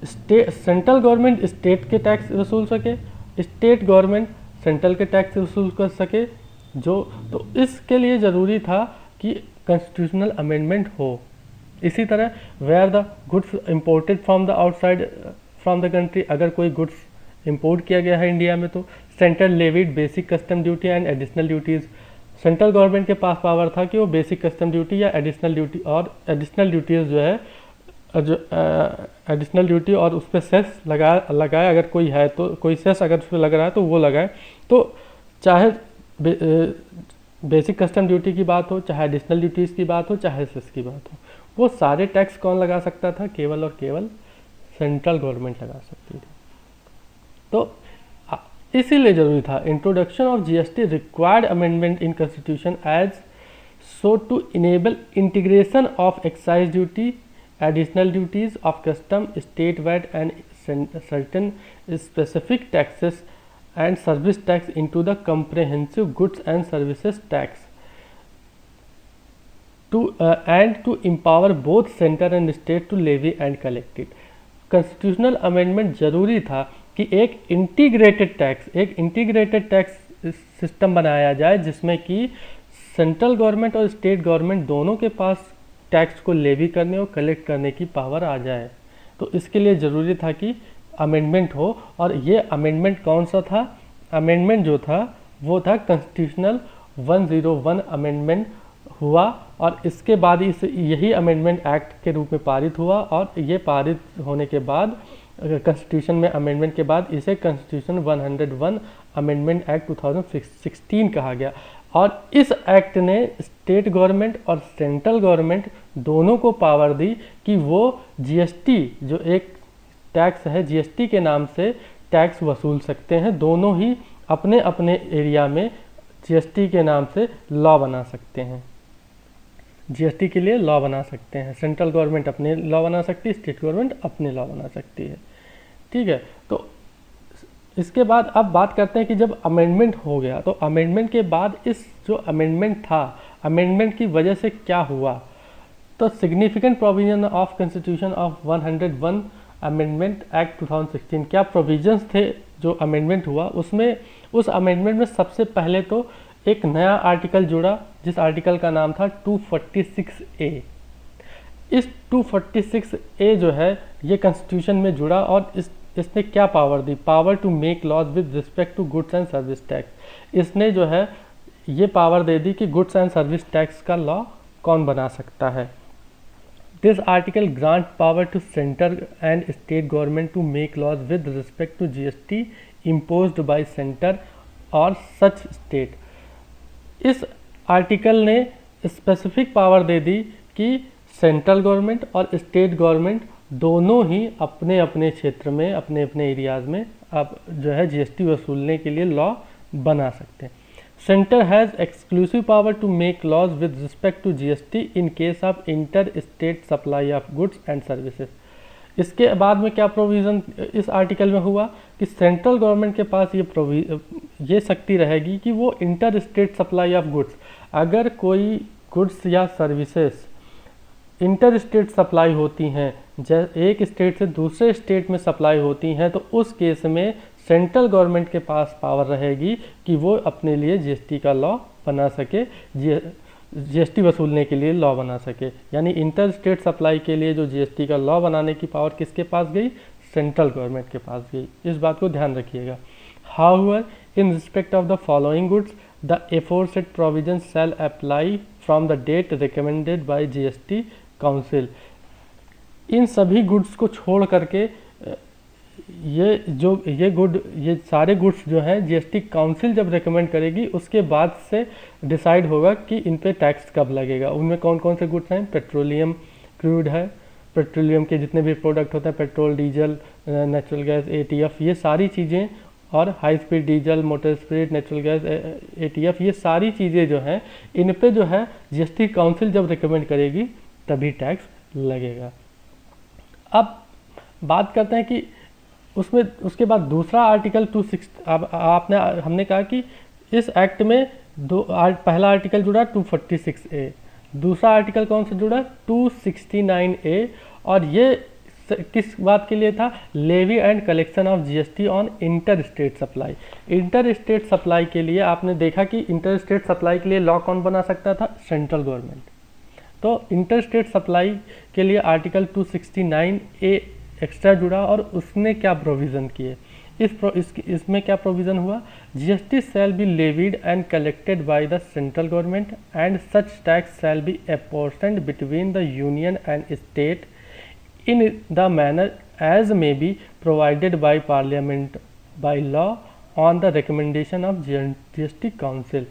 सेंट्रल गवर्नमेंट स्टेट के टैक्स वसूल सके, स्टेट गवर्नमेंट सेंट्रल के टैक्स वसूल कर सके। तो इसके लिए ज़रूरी था कि कॉन्स्टिट्यूशनल अमेंडमेंट हो। इसी तरह where the goods imported from the outside from the country, अगर कोई गुड्स इंपोर्ट किया गया है इंडिया में तो central levied basic custom duty and additional duties. Central government के पास पावर था कि वो बेसिक कस्टम ड्यूटी या एडिशनल ड्यूटी और एडिशनल ड्यूटीज़ जो है एडिशनल ड्यूटी और उस पर सेस लगाए अगर कोई है तो, कोई सेस अगर उस पर लग रहा है तो वो लगाए। तो चाहे बेसिक कस्टम ड्यूटी की बात हो, चाहे एडिशनल ड्यूटीज़ की बात हो, चाहे सेस की बात हो, वो सारे टैक्स कौन लगा सकता था, केवल और केवल सेंट्रल गवर्नमेंट लगा सकती थी। तो इसीलिए जरूरी था introduction of GST required amendment in constitution as So to enable integration of excise duty, additional duties of custom, state VAT and certain specific taxes and service tax into the comprehensive goods and services tax, and to empower both center and state to levy and collect it. Constitutional amendment जरूरी था कि एक integrated tax system बनाया जाए जिसमें कि central government और state government दोनों के पास टैक्स को लेवी करने और कलेक्ट करने की पावर आ जाए। तो इसके लिए ज़रूरी था कि अमेंडमेंट हो, और ये अमेंडमेंट कौन सा था? अमेंडमेंट जो था वो था कॉन्स्टिट्यूशनल 101 अमेंडमेंट हुआ, और इसके बाद यही अमेंडमेंट एक्ट के रूप में पारित हुआ, और ये पारित होने के बाद कॉन्स्टिट्यूशन में अमेंडमेंट के बाद इसे कॉन्स्टिट्यूशन 101 अमेंडमेंट एक्ट 2016 कहा गया। और इस एक्ट ने स्टेट गवर्नमेंट और सेंट्रल गवर्नमेंट दोनों को पावर दी कि वो जीएसटी जो एक टैक्स है, जीएसटी के नाम से टैक्स वसूल सकते हैं। दोनों ही अपने अपने एरिया में जीएसटी के नाम से लॉ बना सकते हैं, जीएसटी के लिए लॉ बना सकते हैं। सेंट्रल गवर्नमेंट अपने लॉ बना सकती है, स्टेट गवर्नमेंट अपने लॉ बना सकती है। ठीक है, तो इसके बाद अब बात करते हैं कि जब अमेंडमेंट हो गया तो अमेंडमेंट के बाद इस जो अमेंडमेंट था, अमेंडमेंट की वजह से क्या हुआ? तो significant provision of constitution of 101 amendment act 2016, क्या प्रोविजंस थे जो अमेंडमेंट हुआ उसमें? उस अमेंडमेंट में सबसे पहले तो एक नया आर्टिकल जुड़ा जिस आर्टिकल का नाम था 246A। इस 246A जो है ये कॉन्स्टिट्यूशन में जुड़ा, और इसने क्या पावर दी? Power to make laws with respect to goods and service tax. इसने जो है ये पावर दे दी कि गुड्स एंड सर्विस टैक्स का लॉ कौन बना सकता है। This article grant power to centre and state government to make laws with respect to GST imposed by centre और सच स्टेट। इस आर्टिकल ने स्पेसिफिक पावर दे दी कि सेंट्रल गवर्नमेंट और स्टेट गवर्नमेंट दोनों ही अपने अपने क्षेत्र में, अपने अपने एरियाज़ में अब जो है जीएसटी वसूलने के लिए लॉ बना सकते हैं। Centre has exclusive power to make laws with respect to GST in case of inter state supply of goods and services. इसके बाद में क्या प्रोविज़न इस आर्टिकल में हुआ कि सेंट्रल गवर्नमेंट के पास ये शक्ति रहेगी कि वो inter state supply of goods, अगर कोई गुड्स या सर्विसेज इंटर स्टेट सप्लाई होती हैं, एक स्टेट से दूसरे स्टेट में सप्लाई होती हैं, तो उस केस में सेंट्रल गवर्नमेंट के पास पावर रहेगी कि वो अपने लिए जीएसटी का लॉ बना सके, जीएसटी वसूलने के लिए लॉ बना सके। यानी इंटर स्टेट सप्लाई के लिए जो जीएसटी का लॉ बनाने की पावर किसके पास गई? सेंट्रल गवर्नमेंट के पास गई। इस बात को ध्यान रखिएगा। However in respect of the following goods the aforesaid provision shall apply from the date recommended by GST council. इन सभी गुड्स को छोड़ करके ये सारे गुड्स जो हैं जीएसटी काउंसिल जब रेकमेंड करेगी उसके बाद से डिसाइड होगा कि इन पे टैक्स कब लगेगा। उनमें कौन कौन से गुड्स हैं? पेट्रोलियम क्रूड है, पेट्रोलियम के जितने भी प्रोडक्ट होते हैं, petrol, diesel, natural gas, ETF, ये सारी चीज़ें, और high speed diesel, motor speed, natural gas, ETF, ये सारी चीज़ें जो हैं इन पे जो है जीएसटी काउंसिल जब रिकमेंड करेगी तभी टैक्स लगेगा। अब बात करते हैं कि उसमें उसके बाद दूसरा आर्टिकल 26, अब हमने कहा कि इस एक्ट में पहला आर्टिकल जुड़ा 246A, दूसरा आर्टिकल कौन सा जुड़ा? 269A, और ये किस बात के लिए था? Levy and collection of GST on inter state supply. Inter state supply के लिए आपने देखा कि इंटर स्टेट सप्लाई के लिए लॉ कौन बना सकता था? Central government. तो इंटर स्टेट सप्लाई के लिए आर्टिकल 269A एक्स्ट्रा जुड़ा, और उसने क्या प्रोविज़न किए? इसमें क्या प्रोविज़न हुआ? GST shall be levied and collected by the central government and such tax shall be apportioned between the union and state in the manner as may be provided by parliament by law on the recommendation of GST council.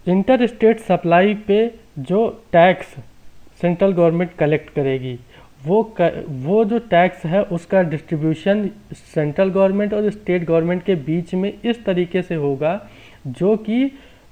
Inter state supply पे जो tax central government collect करेगी वो जो tax है उसका distribution central government और state government के बीच में इस तरीके से होगा जो कि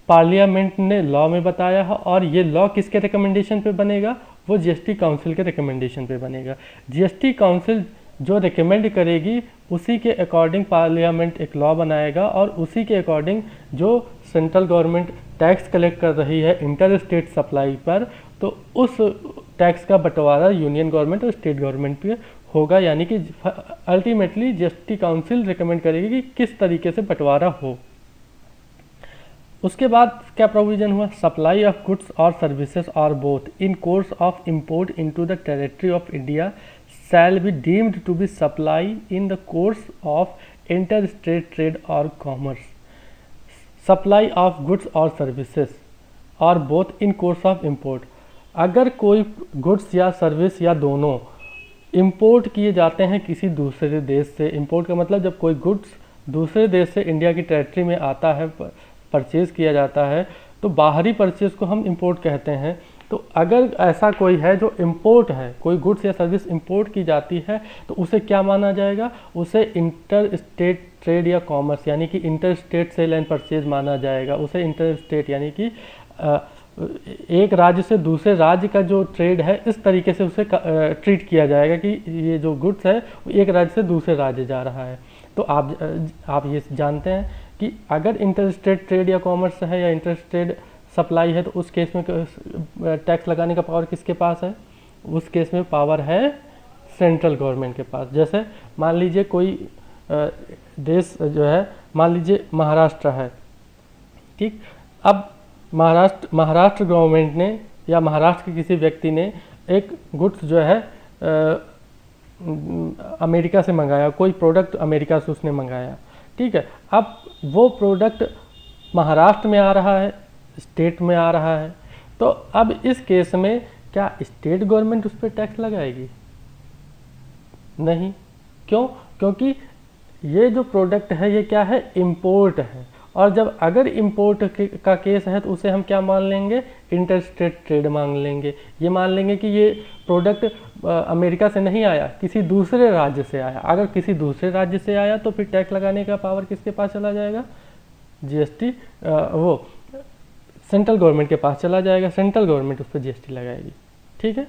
पार्लियामेंट ने लॉ में बताया है, और ये लॉ किसके रिकमेंडेशन पे बनेगा, वो जीएसटी काउंसिल के रिकमेंडेशन पे बनेगा। जीएसटी काउंसिल जो रिकमेंड करेगी उसी के अकॉर्डिंग पार्लियामेंट एक लॉ बनाएगा, और उसी के अकॉर्डिंग जो सेंट्रल गवर्नमेंट टैक्स कलेक्ट कर रही है इंटर स्टेट सप्लाई पर, तो उस टैक्स का बंटवारा यूनियन गवर्नमेंट और स्टेट गवर्नमेंट पे होगा। यानी कि अल्टीमेटली जीएसटी काउंसिल रिकमेंड करेगी कि किस तरीके से बंटवारा हो। उसके बाद क्या प्रोविजन हुआ, सप्लाई ऑफ गुड्स और सर्विसेज और both in course of import into the territory of India shall be deemed to be supply in the course of inter state trade और कॉमर्स। सप्लाई ऑफ गुड्स और services और both in course of import, अगर कोई goods या service या दोनों import किए जाते हैं किसी दूसरे देश से, इंपोर्ट का मतलब जब कोई गुड्स दूसरे देश से इंडिया की टेरिटरी में आता है, परचेज किया जाता है, तो बाहरी परचेज को हम इंपोर्ट कहते हैं। तो अगर ऐसा कोई है जो इंपोर्ट है, कोई गुड्स या सर्विस इंपोर्ट की जाती है, तो उसे क्या माना जाएगा, उसे इंटर स्टेट ट्रेड या कॉमर्स यानी कि inter state sale and purchase माना जाएगा। उसे इंटर स्टेट यानी कि एक राज्य से दूसरे राज्य का जो ट्रेड है, इस तरीके से उसे ट्रीट किया जाएगा कि ये जो गुड्स है वो एक राज्य से दूसरे राज्य जा रहा है। तो आप ये जानते हैं कि अगर इंटर स्टेट ट्रेड या कॉमर्स है या इंटर स्टेट सप्लाई है, तो उस केस में टैक्स लगाने का पावर किसके पास है, उस केस में पावर है सेंट्रल गवर्नमेंट के पास। जैसे मान लीजिए कोई देश जो है, मान लीजिए महाराष्ट्र है, ठीक। अब महाराष्ट्र गवर्नमेंट ने या महाराष्ट्र के किसी व्यक्ति ने एक गुड्स जो है अमेरिका से मंगाया, कोई प्रोडक्ट अमेरिका से उसने मंगाया, ठीक है। अब वो प्रोडक्ट महाराष्ट्र में आ रहा है, स्टेट में आ रहा है, तो अब इस केस में क्या स्टेट गवर्नमेंट उस पर टैक्स लगाएगी? नहीं। क्यों? क्योंकि ये जो प्रोडक्ट है ये क्या है, इंपोर्ट है, और जब अगर इंपोर्ट का केस है तो उसे हम क्या मान लेंगे, इंटर स्टेट ट्रेड मान लेंगे। ये मान लेंगे कि ये प्रोडक्ट अमेरिका से नहीं आया, किसी दूसरे राज्य से आया। अगर किसी दूसरे राज्य से आया तो फिर टैक्स लगाने का पावर किसके पास चला जाएगा, जीएसटी वो सेंट्रल गवर्नमेंट के पास चला जाएगा। सेंट्रल गवर्नमेंट उस पर जीएसटी लगाएगी, ठीक है।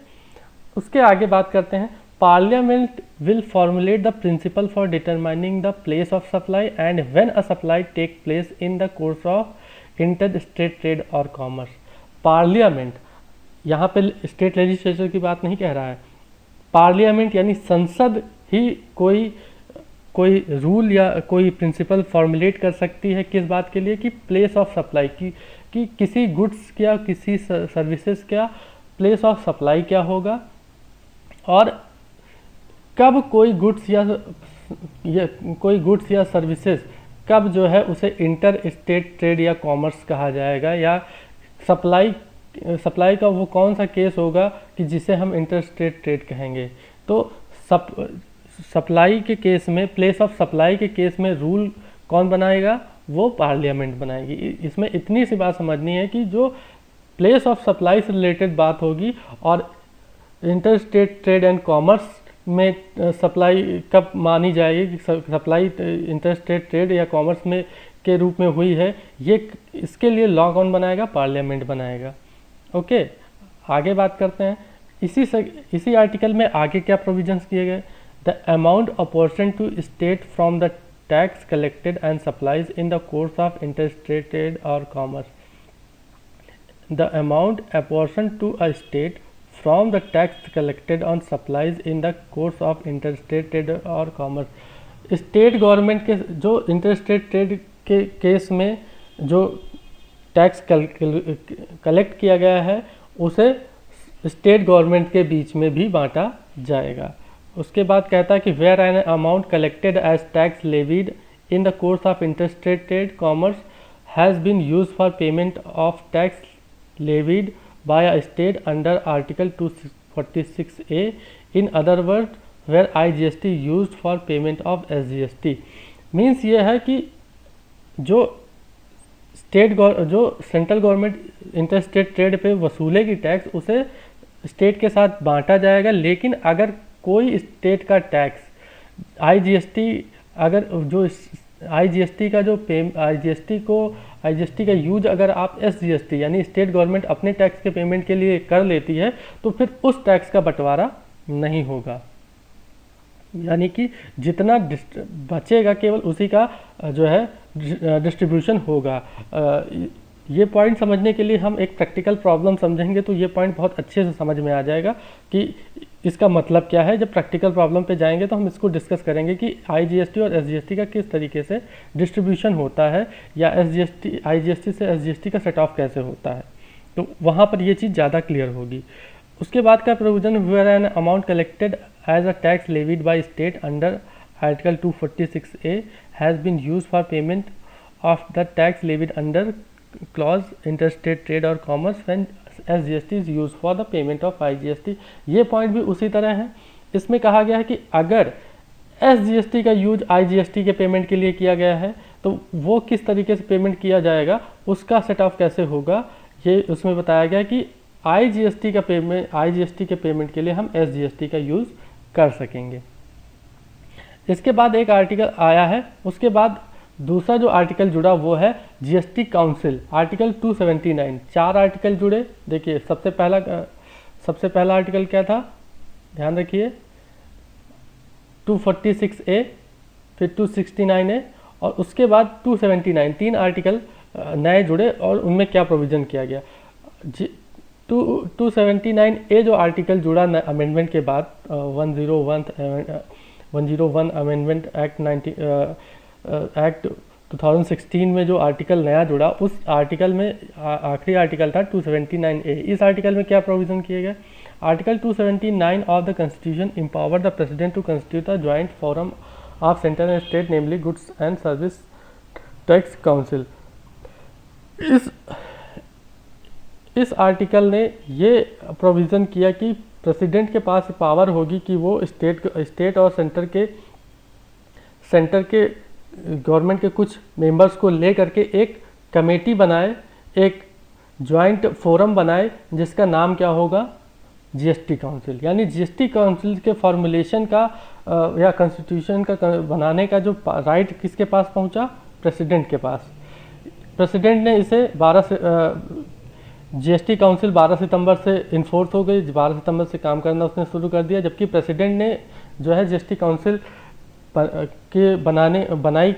उसके आगे बात करते हैं, Parliament will formulate the principle for determining the place of supply and when a supply take place in the course of interstate trade or commerce। Parliament, यहाँ पे स्टेट लेजिस्लेचर की बात नहीं कह रहा है, पार्लियामेंट यानी संसद ही कोई रूल या कोई प्रिंसिपल फॉर्मुलेट कर सकती है, किस बात के लिए, कि प्लेस ऑफ सप्लाई कि किसी गुड्स क्या किसी सर्विसेज क्या प्लेस ऑफ सप्लाई क्या होगा, और कब कोई गुड्स या सर्विसेज कब जो है उसे इंटर स्टेट ट्रेड या कॉमर्स कहा जाएगा, या सप्लाई का वो कौन सा केस होगा कि जिसे हम इंटर स्टेट ट्रेड कहेंगे। तो सप्लाई के केस में, प्लेस ऑफ सप्लाई के केस में रूल कौन बनाएगा, वो पार्लियामेंट बनाएगी। इसमें इतनी सी बात समझनी है कि जो प्लेस ऑफ सप्लाई से रिलेटेड बात होगी और inter state trade and commerce में सप्लाई कब मानी जाएगी, सप्लाई इंटर स्टेट ट्रेड या कॉमर्स में के रूप में हुई है, ये इसके लिए लॉ कौन बनाएगा, पार्लियामेंट बनाएगा। ओके, आगे बात करते हैं। इसी आर्टिकल में आगे क्या प्रोविजंस किए गए, the amount apportion to state from the tax collected and supplies in the course of inter state trade और commerce. The amount apportion to a state from the tax collected on supplies in the course of interstate trade और commerce। State government के जो interstate trade के case में जो tax collect किया गया है उसे स्टेट गवर्नमेंट के बीच में भी बांटा जाएगा। उसके बाद कहता है कि where an amount collected as tax levied in the course of interstate trade commerce has been use for payment of tax levied by a state under Article 246A, in other words, where IGST used for payment of SGST। Means ये है कि जो central government interstate trade पे वसूलेगी tax, उसे state के साथ बांटा जाएगा। लेकिन अगर कोई स्टेट का टैक्स IGST, अगर जो IGST का जो IGST को आईजीएसटी का यूज अगर आप एसजीएसटी यानी स्टेट गवर्नमेंट अपने टैक्स के पेमेंट के लिए कर लेती है तो फिर उस टैक्स का बंटवारा नहीं होगा, यानी कि जितना बचेगा केवल उसी का जो है डिस्ट्रीब्यूशन होगा। ये पॉइंट समझने के लिए हम एक प्रैक्टिकल प्रॉब्लम समझेंगे तो ये पॉइंट बहुत अच्छे से समझ में आ जाएगा कि इसका मतलब क्या है। जब प्रैक्टिकल प्रॉब्लम पे जाएंगे तो हम इसको डिस्कस करेंगे कि आईजीएसटी और एसजीएसटी का किस तरीके से डिस्ट्रीब्यूशन होता है या आईजीएसटी से एसजीएसटी का सेट ऑफ कैसे होता है, तो वहाँ पर ये चीज़ ज़्यादा क्लियर होगी। उसके बाद का provision where an amount collected as a tax levied by state under article 246A has been used for payment of the tax levied under clause interstate trade और commerce when SGST is used for the payment of IGST. ये point भी उसी तरह है। इसमें कहा गया है कि अगर एसजीएसटी का यूज आईजीएसटी के पेमेंट के लिए किया गया है तो वो किस तरीके से पेमेंट किया जाएगा, उसका सेट ऑफ कैसे होगा, ये उसमें बताया गया कि आईजीएसटी के पेमेंट के लिए हम एसजीएसटी का यूज़ कर सकेंगे। इसके बाद एक आर्टिकल आया है, उसके बाद दूसरा जो आर्टिकल जुड़ा वो है जीएसटी काउंसिल, आर्टिकल 279। 4 आर्टिकल जुड़े। देखिए सबसे पहला आर्टिकल क्या था, ध्यान रखिए 246A, फिर 269A और उसके बाद 279। 3 आर्टिकल नए जुड़े और उनमें क्या प्रोविज़न किया गया। 279A जो आर्टिकल जुड़ा अमेंडमेंट के बाद 101 अमेंडमेंट एक्ट 2016 में जो आर्टिकल नया जुड़ा, उस आर्टिकल में आखिरी आर्टिकल था 279A। इस आर्टिकल में क्या प्रोविज़न किए गए। Article 279 of the constitution empower the president to constitute a joint forum of central and state namely goods and service tax council. इस आर्टिकल ने ये प्रोविज़न किया कि प्रेसिडेंट के पास पावर होगी कि वो स्टेट और सेंटर के गवर्नमेंट के कुछ मेंबर्स को ले करके एक कमेटी बनाए, एक जॉइंट फोरम बनाए जिसका नाम क्या होगा, जीएसटी काउंसिल। यानी जीएसटी काउंसिल के फॉर्मुलेशन का या कॉन्स्टिट्यूशन का बनाने का जो राइट किसके पास पहुंचा, प्रेसिडेंट के पास। प्रेसिडेंट ने इसे जीएसटी काउंसिल 12 सितंबर से इन्फोर्स हो गई, 12 सितंबर से काम करना उसने शुरू कर दिया, जबकि प्रेसिडेंट ने जो है जीएसटी काउंसिल के बनाने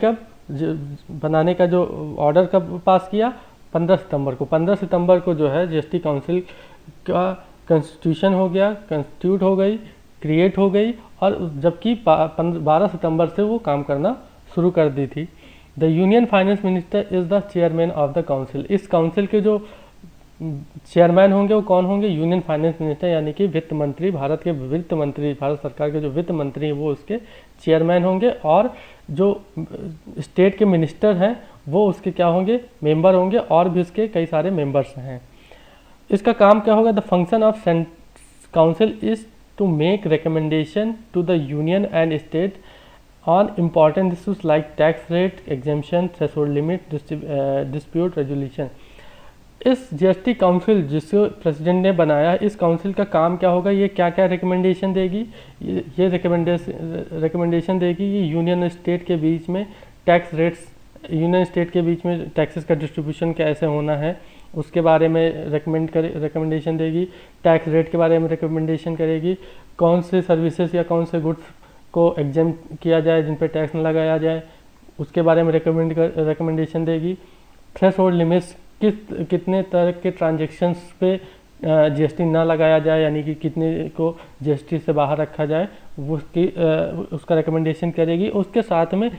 का जो ऑर्डर कब पास किया, 15 सितंबर को। 15 सितंबर को जो है जीएसटी काउंसिल का कॉन्स्टिट्यूशन हो गया, कॉन्स्टिट्यूट हो गई, क्रिएट हो गई, और जबकि 12 सितंबर से वो काम करना शुरू कर दी थी। The union finance minister is the chairman of the council. इस काउंसिल के जो चेयरमैन होंगे वो कौन होंगे, यूनियन फाइनेंस मिनिस्टर, यानी कि वित्त मंत्री, भारत सरकार के जो वित्त मंत्री हैं वो उसके चेयरमैन होंगे, और जो स्टेट के मिनिस्टर हैं वो उसके क्या होंगे, मेंबर होंगे, और भी उसके कई सारे मेंबर्स हैं। इसका काम क्या होगा, the function of council is to make recommendation to the union and state on important issues like tax rate, exemption, threshold limit, dispute resolution. इस जीएसटी काउंसिल जिसको प्रेसिडेंट ने बनाया, इस काउंसिल का काम क्या होगा, ये क्या क्या रिकमेंडेशन देगी, ये रिकमेंडेशन देगी कि यूनियन स्टेट के बीच में टैक्स रेट्स, यूनियन स्टेट के बीच में टैक्सेस का डिस्ट्रीब्यूशन कैसे होना है उसके बारे में रिकमेंडेशन देगी, टैक्स रेट के बारे में रिकमेंडेशन करेगी, कौन से सर्विसेज या कौन से गुड्स को एग्जाम किया जाए जिन पर टैक्स न लगाया जाए उसके बारे में रिकमेंडेशन देगी, थ्रेशोल्ड लिमिट्स, कितने तरह के ट्रांजेक्शन्स पे जीएसटी ना लगाया जाए, यानी कि कितने को जीएसटी से बाहर रखा जाए, उसका रिकमेंडेशन करेगी। उसके साथ में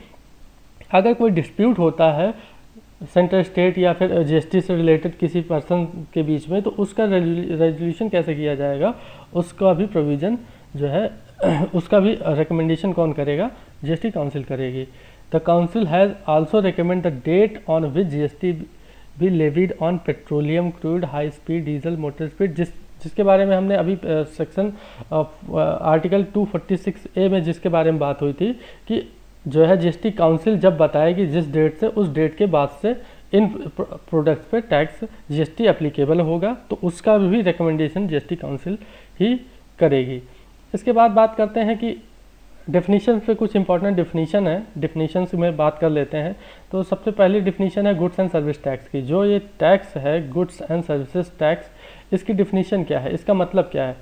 अगर कोई डिस्प्यूट होता है सेंट्रल स्टेट या फिर जीएसटी से रिलेटेड किसी पर्सन के बीच में, तो उसका रेजोल्यूशन कैसे किया जाएगा उसका भी प्रोविज़न जो है उसका भी रिकमेंडेशन कौन करेगा, जीएसटी काउंसिल करेगी। The council has also recommend the date on which GST be levied on petroleum, crude, high speed, diesel, motor speed, जिसके बारे में हमने अभी सेक्शन आर्टिकल 246A में जिसके बारे में बात हुई थी कि जो है जीएसटी काउंसिल जब बताएगी जिस डेट से, उस डेट के बाद से इन प्रोडक्ट्स पे टैक्स जीएसटी एप्लीकेबल होगा, तो उसका भी रिकमेंडेशन जीएसटी काउंसिल ही करेगी। इसके बाद बात करते हैं कि डेफिनेशन पे कुछ इंपॉर्टेंट डेफिनेशन है, डेफिनेशन से में बात कर लेते हैं। तो सबसे पहली डेफिनेशन है गुड्स एंड सर्विस टैक्स की। जो ये टैक्स है गुड्स एंड सर्विसेज टैक्स, इसकी डेफिनेशन क्या है, इसका मतलब क्या है?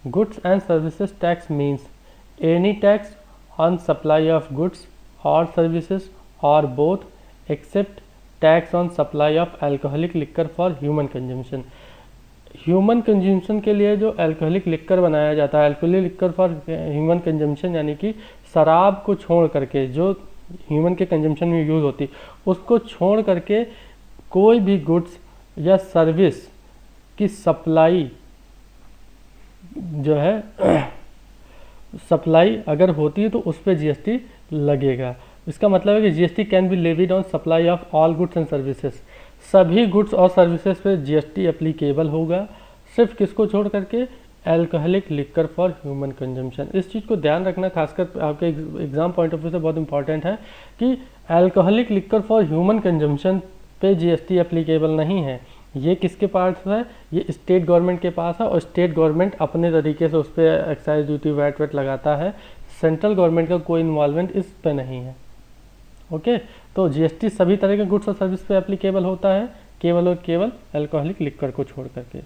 Goods and services tax means any tax on supply of goods और सर्विसेज और both except tax on supply of alcoholic liquor for human consumption. Human consumption के लिए जो अल्कोहलिक लिक्कर बनाया जाता है, alcoholic liquor for human consumption यानी कि शराब को छोड़ करके जो ह्यूमन के कंजम्पशन में यूज़ होती, उसको छोड़ करके कोई भी गुड्स या सर्विस की सप्लाई जो है सप्लाई अगर होती है तो उस पर जीएसटी लगेगा। इसका मतलब है कि GST can be levied on supply of all goods and services. सभी गुड्स और सर्विसेज पे जीएसटी एप्लीकेबल होगा, सिर्फ किसको छोड़ करके? Alcoholic liquor for human consumption. इस चीज़ को ध्यान रखना, खासकर आपके एग्जाम पॉइंट ऑफ व्यू से बहुत इंपॉर्टेंट है कि alcoholic liquor for human consumption पे जीएसटी एप्लीकेबल नहीं है। ये किसके पास है? ये स्टेट गवर्नमेंट के पास है और स्टेट गवर्नमेंट अपने तरीके से उस पर एक्साइज ड्यूटी वैट लगाता है। सेंट्रल गवर्नमेंट का कोई इन्वॉल्वमेंट इस पे नहीं है। ओके, तो जीएसटी सभी तरह के गुड्स और सर्विस पे एप्लीकेबल होता है, केवल और केवल अल्कोहलिक लिक्कर को छोड़ करके।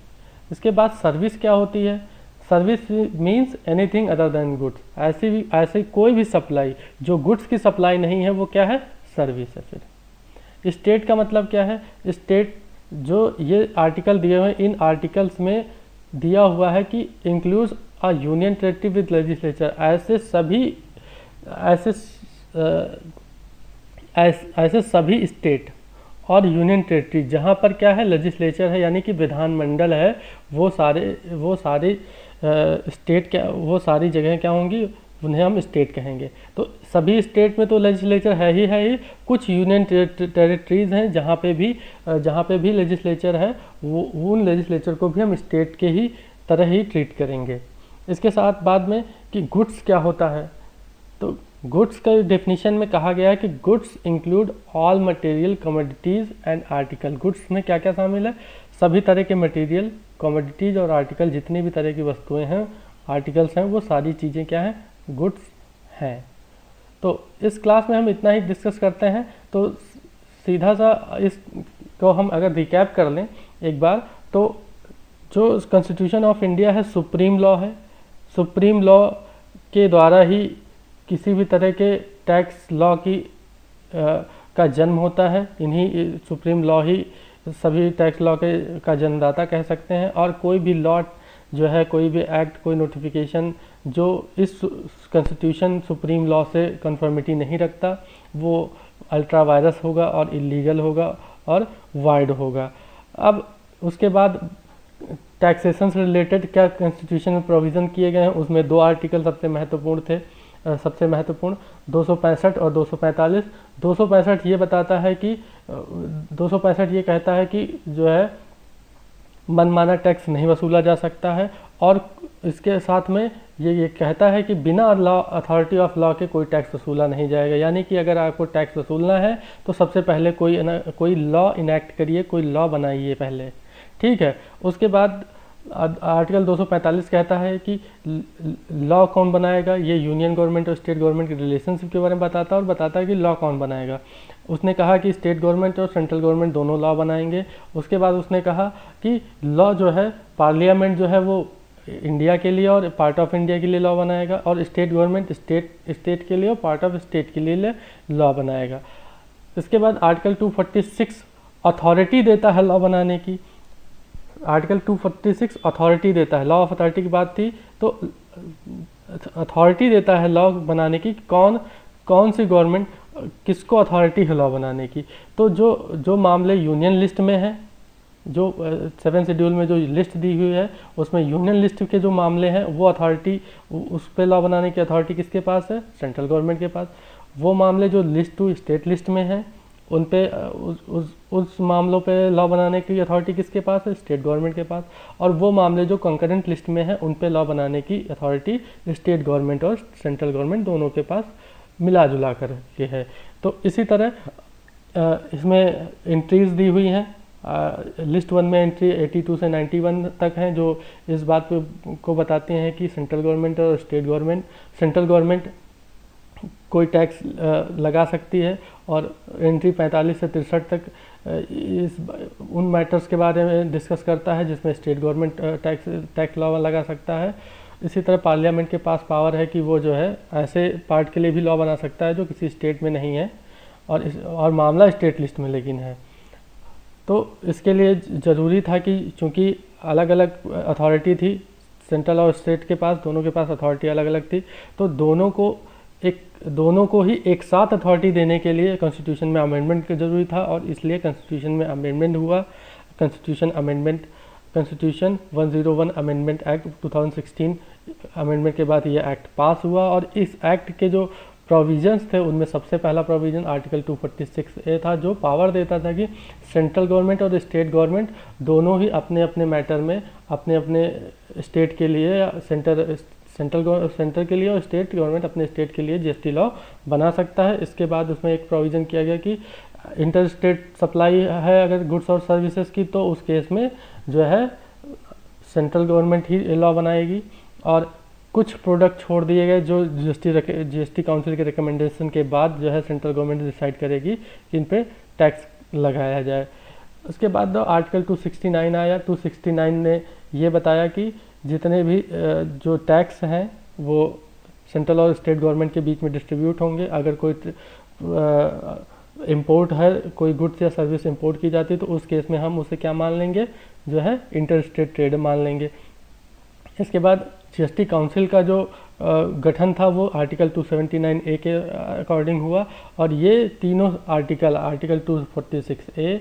इसके बाद सर्विस क्या होती है? Service means anything other than goods. ऐसी कोई भी सप्लाई जो गुड्स की सप्लाई नहीं है वो क्या है? सर्विस है। फिर स्टेट का मतलब क्या है? स्टेट जो ये आर्टिकल दिए हुए हैं, इन आर्टिकल्स में दिया हुआ है कि includes a union territory with legislature. ऐसे सभी स्टेट और यूनियन टेरिटरी जहाँ पर क्या है? लेजिस्लेचर है, यानी कि विधानमंडल है, वो सारी स्टेट क्या, वो सारी जगह क्या होंगी? उन्हें हम स्टेट कहेंगे। तो सभी स्टेट में तो लेजिस्लेचर है ही। कुछ यूनियन टेरिटरीज हैं जहाँ पे भी लेजिस्लेचर है, वो उन लेजिस्लेचर को भी हम स्टेट के ही तरह ही ट्रीट करेंगे। इसके साथ बाद में कि गुड्स क्या होता है, तो गुड्स का डेफिनेशन में कहा गया है कि goods include all material commodities and article. Goods में क्या क्या शामिल है? सभी तरह के मटेरियल, कमोडिटीज़ और आर्टिकल, जितनी भी तरह की वस्तुएं हैं, आर्टिकल्स हैं, वो सारी चीज़ें क्या हैं? गुड्स हैं। तो इस क्लास में हम इतना ही डिस्कस करते हैं। तो सीधा सा इसको हम अगर रिकैप कर लें एक बार, तो जो कॉन्स्टिट्यूशन ऑफ इंडिया है सुप्रीम लॉ है। सुप्रीम लॉ के द्वारा ही किसी भी तरह के टैक्स लॉ का जन्म होता है। इन्हीं सुप्रीम लॉ ही सभी टैक्स लॉ का जन्मदाता कह सकते हैं। और कोई भी लॉ जो है, कोई भी एक्ट, कोई नोटिफिकेशन जो इस कॉन्स्टिट्यूशन सुप्रीम लॉ से कन्फर्मिटी नहीं रखता, वो अल्ट्रा वायरस होगा और इलीगल होगा और वाइड होगा। अब उसके बाद टैक्सेशन से रिलेटेड क्या कॉन्स्टिट्यूशन में प्रोविज़न किए गए हैं, उसमें 2 आर्टिकल सबसे महत्वपूर्ण थे। 265 और 245। 265 ये बताता है कि 265 ये कहता है कि जो है मनमाना टैक्स नहीं वसूला जा सकता है, और इसके साथ में ये कहता है कि बिना लॉ अथॉरिटी ऑफ लॉ के कोई टैक्स वसूला नहीं जाएगा। यानी कि अगर आपको टैक्स वसूलना है तो सबसे पहले कोई लॉ इनैक्ट करिए, कोई लॉ बनाइए पहले, ठीक है। उसके बाद आर्टिकल 245 कहता है कि लॉ कौन बनाएगा। ये यूनियन गवर्नमेंट और स्टेट गवर्नमेंट के रिलेशनशिप के बारे में बताता है, और बताता है कि लॉ कौन बनाएगा। उसने कहा कि स्टेट गवर्नमेंट और सेंट्रल गवर्नमेंट दोनों लॉ बनाएंगे। उसके बाद उसने कहा कि लॉ जो है पार्लियामेंट जो है वो इंडिया के लिए और पार्ट ऑफ इंडिया के लिए लॉ बनाएगा, और स्टेट गवर्नमेंट स्टेट के लिए और पार्ट ऑफ स्टेट के लिए लॉ बनाएगा। इसके बाद आर्टिकल 246 अथॉरिटी देता है लॉ बनाने की। आर्टिकल 246 अथॉरिटी देता है, लॉ ऑफ अथॉरिटी की बात थी, तो अथॉरिटी देता है लॉ बनाने की। कौन सी गवर्नमेंट किसको अथॉरिटी है लॉ बनाने की? तो जो मामले यूनियन लिस्ट में है, जो 7 शेड्यूल में जो लिस्ट दी हुई है उसमें यूनियन लिस्ट के जो मामले हैं वो अथॉरिटी, उस पर लॉ बनाने की अथॉरिटी किसके पास है? सेंट्रल गवर्नमेंट के पास। वो मामले जो लिस्ट टू स्टेट लिस्ट में हैं उन पे उस मामलों पे लॉ बनाने की अथॉरिटी किसके पास है? स्टेट गवर्नमेंट के पास। और वो मामले जो कंकरेंट लिस्ट में हैं उन पे लॉ बनाने की अथॉरिटी स्टेट गवर्नमेंट और सेंट्रल गवर्नमेंट दोनों के पास मिला जुला कर के है। तो इसी तरह इसमें एंट्रीज दी हुई हैं। लिस्ट 1 में एंट्री 82 से 91 तक हैं, जो इस बात को बताते हैं कि सेंट्रल गवर्नमेंट और स्टेट गवर्नमेंट, सेंट्रल गवर्नमेंट कोई टैक्स लगा सकती है। और एंट्री 45 से 63 तक इस उन मैटर्स के बारे में डिस्कस करता है जिसमें स्टेट गवर्नमेंट टैक्स लॉ लगा सकता है। इसी तरह पार्लियामेंट के पास पावर है कि वो जो है ऐसे पार्ट के लिए भी लॉ बना सकता है जो किसी स्टेट में नहीं है और मामला स्टेट लिस्ट में लेकिन है। तो इसके लिए ज़रूरी था कि चूँकि अलग अलग अथॉरिटी थी, सेंट्रल और स्टेट के पास, दोनों के पास अथॉरिटी अलग अलग थी, तो दोनों को ही एक साथ अथॉरिटी देने के लिए कॉन्स्टिट्यूशन में अमेंडमेंट का ज़रूरी था और इसलिए कॉन्स्टिट्यूशन में अमेंडमेंट हुआ। कॉन्स्टिट्यूशन 101 अमेंडमेंट एक्ट 2016 अमेंडमेंट के बाद ये एक्ट पास हुआ। और इस एक्ट के जो प्रोविजंस थे उनमें सबसे पहला प्रोविज़न आर्टिकल 246A था, जो पावर देता था कि सेंट्रल गवर्नमेंट और स्टेट गवर्नमेंट दोनों ही अपने अपने मैटर में अपने अपने स्टेट के लिए या सेंटर के लिए और स्टेट गवर्नमेंट अपने स्टेट के लिए जीएसटी लॉ बना सकता है। इसके बाद उसमें एक प्रोविज़न किया गया कि इंटर स्टेट सप्लाई है अगर गुड्स और सर्विसेज की, तो उस केस में जो है सेंट्रल गवर्नमेंट ही लॉ बनाएगी। और कुछ प्रोडक्ट छोड़ दिए गए जो जीएसटी काउंसिल के रिकमेंडेशन के बाद जो है सेंट्रल गवर्नमेंट डिसाइड करेगी कि इन पे टैक्स लगाया जाए। उसके बाद आर्टिकल 269 आया। 269 ने ये बताया कि जितने भी जो टैक्स हैं वो सेंट्रल और स्टेट गवर्नमेंट के बीच में डिस्ट्रीब्यूट होंगे। अगर कोई इंपोर्ट है, कोई गुड्स या सर्विस इंपोर्ट की जाती है तो उस केस में हम उसे क्या मान लेंगे, जो है इंटर स्टेट ट्रेड मान लेंगे। इसके बाद जीएसटी काउंसिल का जो गठन था वो आर्टिकल 279A के अकॉर्डिंग हुआ और ये तीनों आर्टिकल 246A,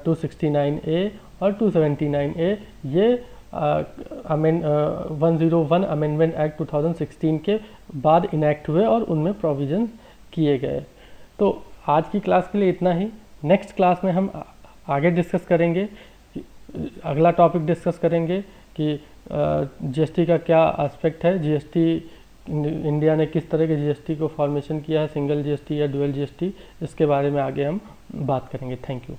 269A और 279A ये 101 अमेंडमेंट एक्ट 2016 के बाद इनैक्ट हुए और उनमें प्रोविजन किए गए। तो आज की क्लास के लिए इतना ही। नेक्स्ट क्लास में हम आगे डिस्कस करेंगे, अगला टॉपिक डिस्कस करेंगे कि जीएसटी का क्या एस्पेक्ट है, जीएसटी इंडिया ने किस तरह के जीएसटी को फॉर्मेशन किया है, सिंगल जीएसटी या डुअल जीएसटी, इसके बारे में आगे हम बात करेंगे। Thank you.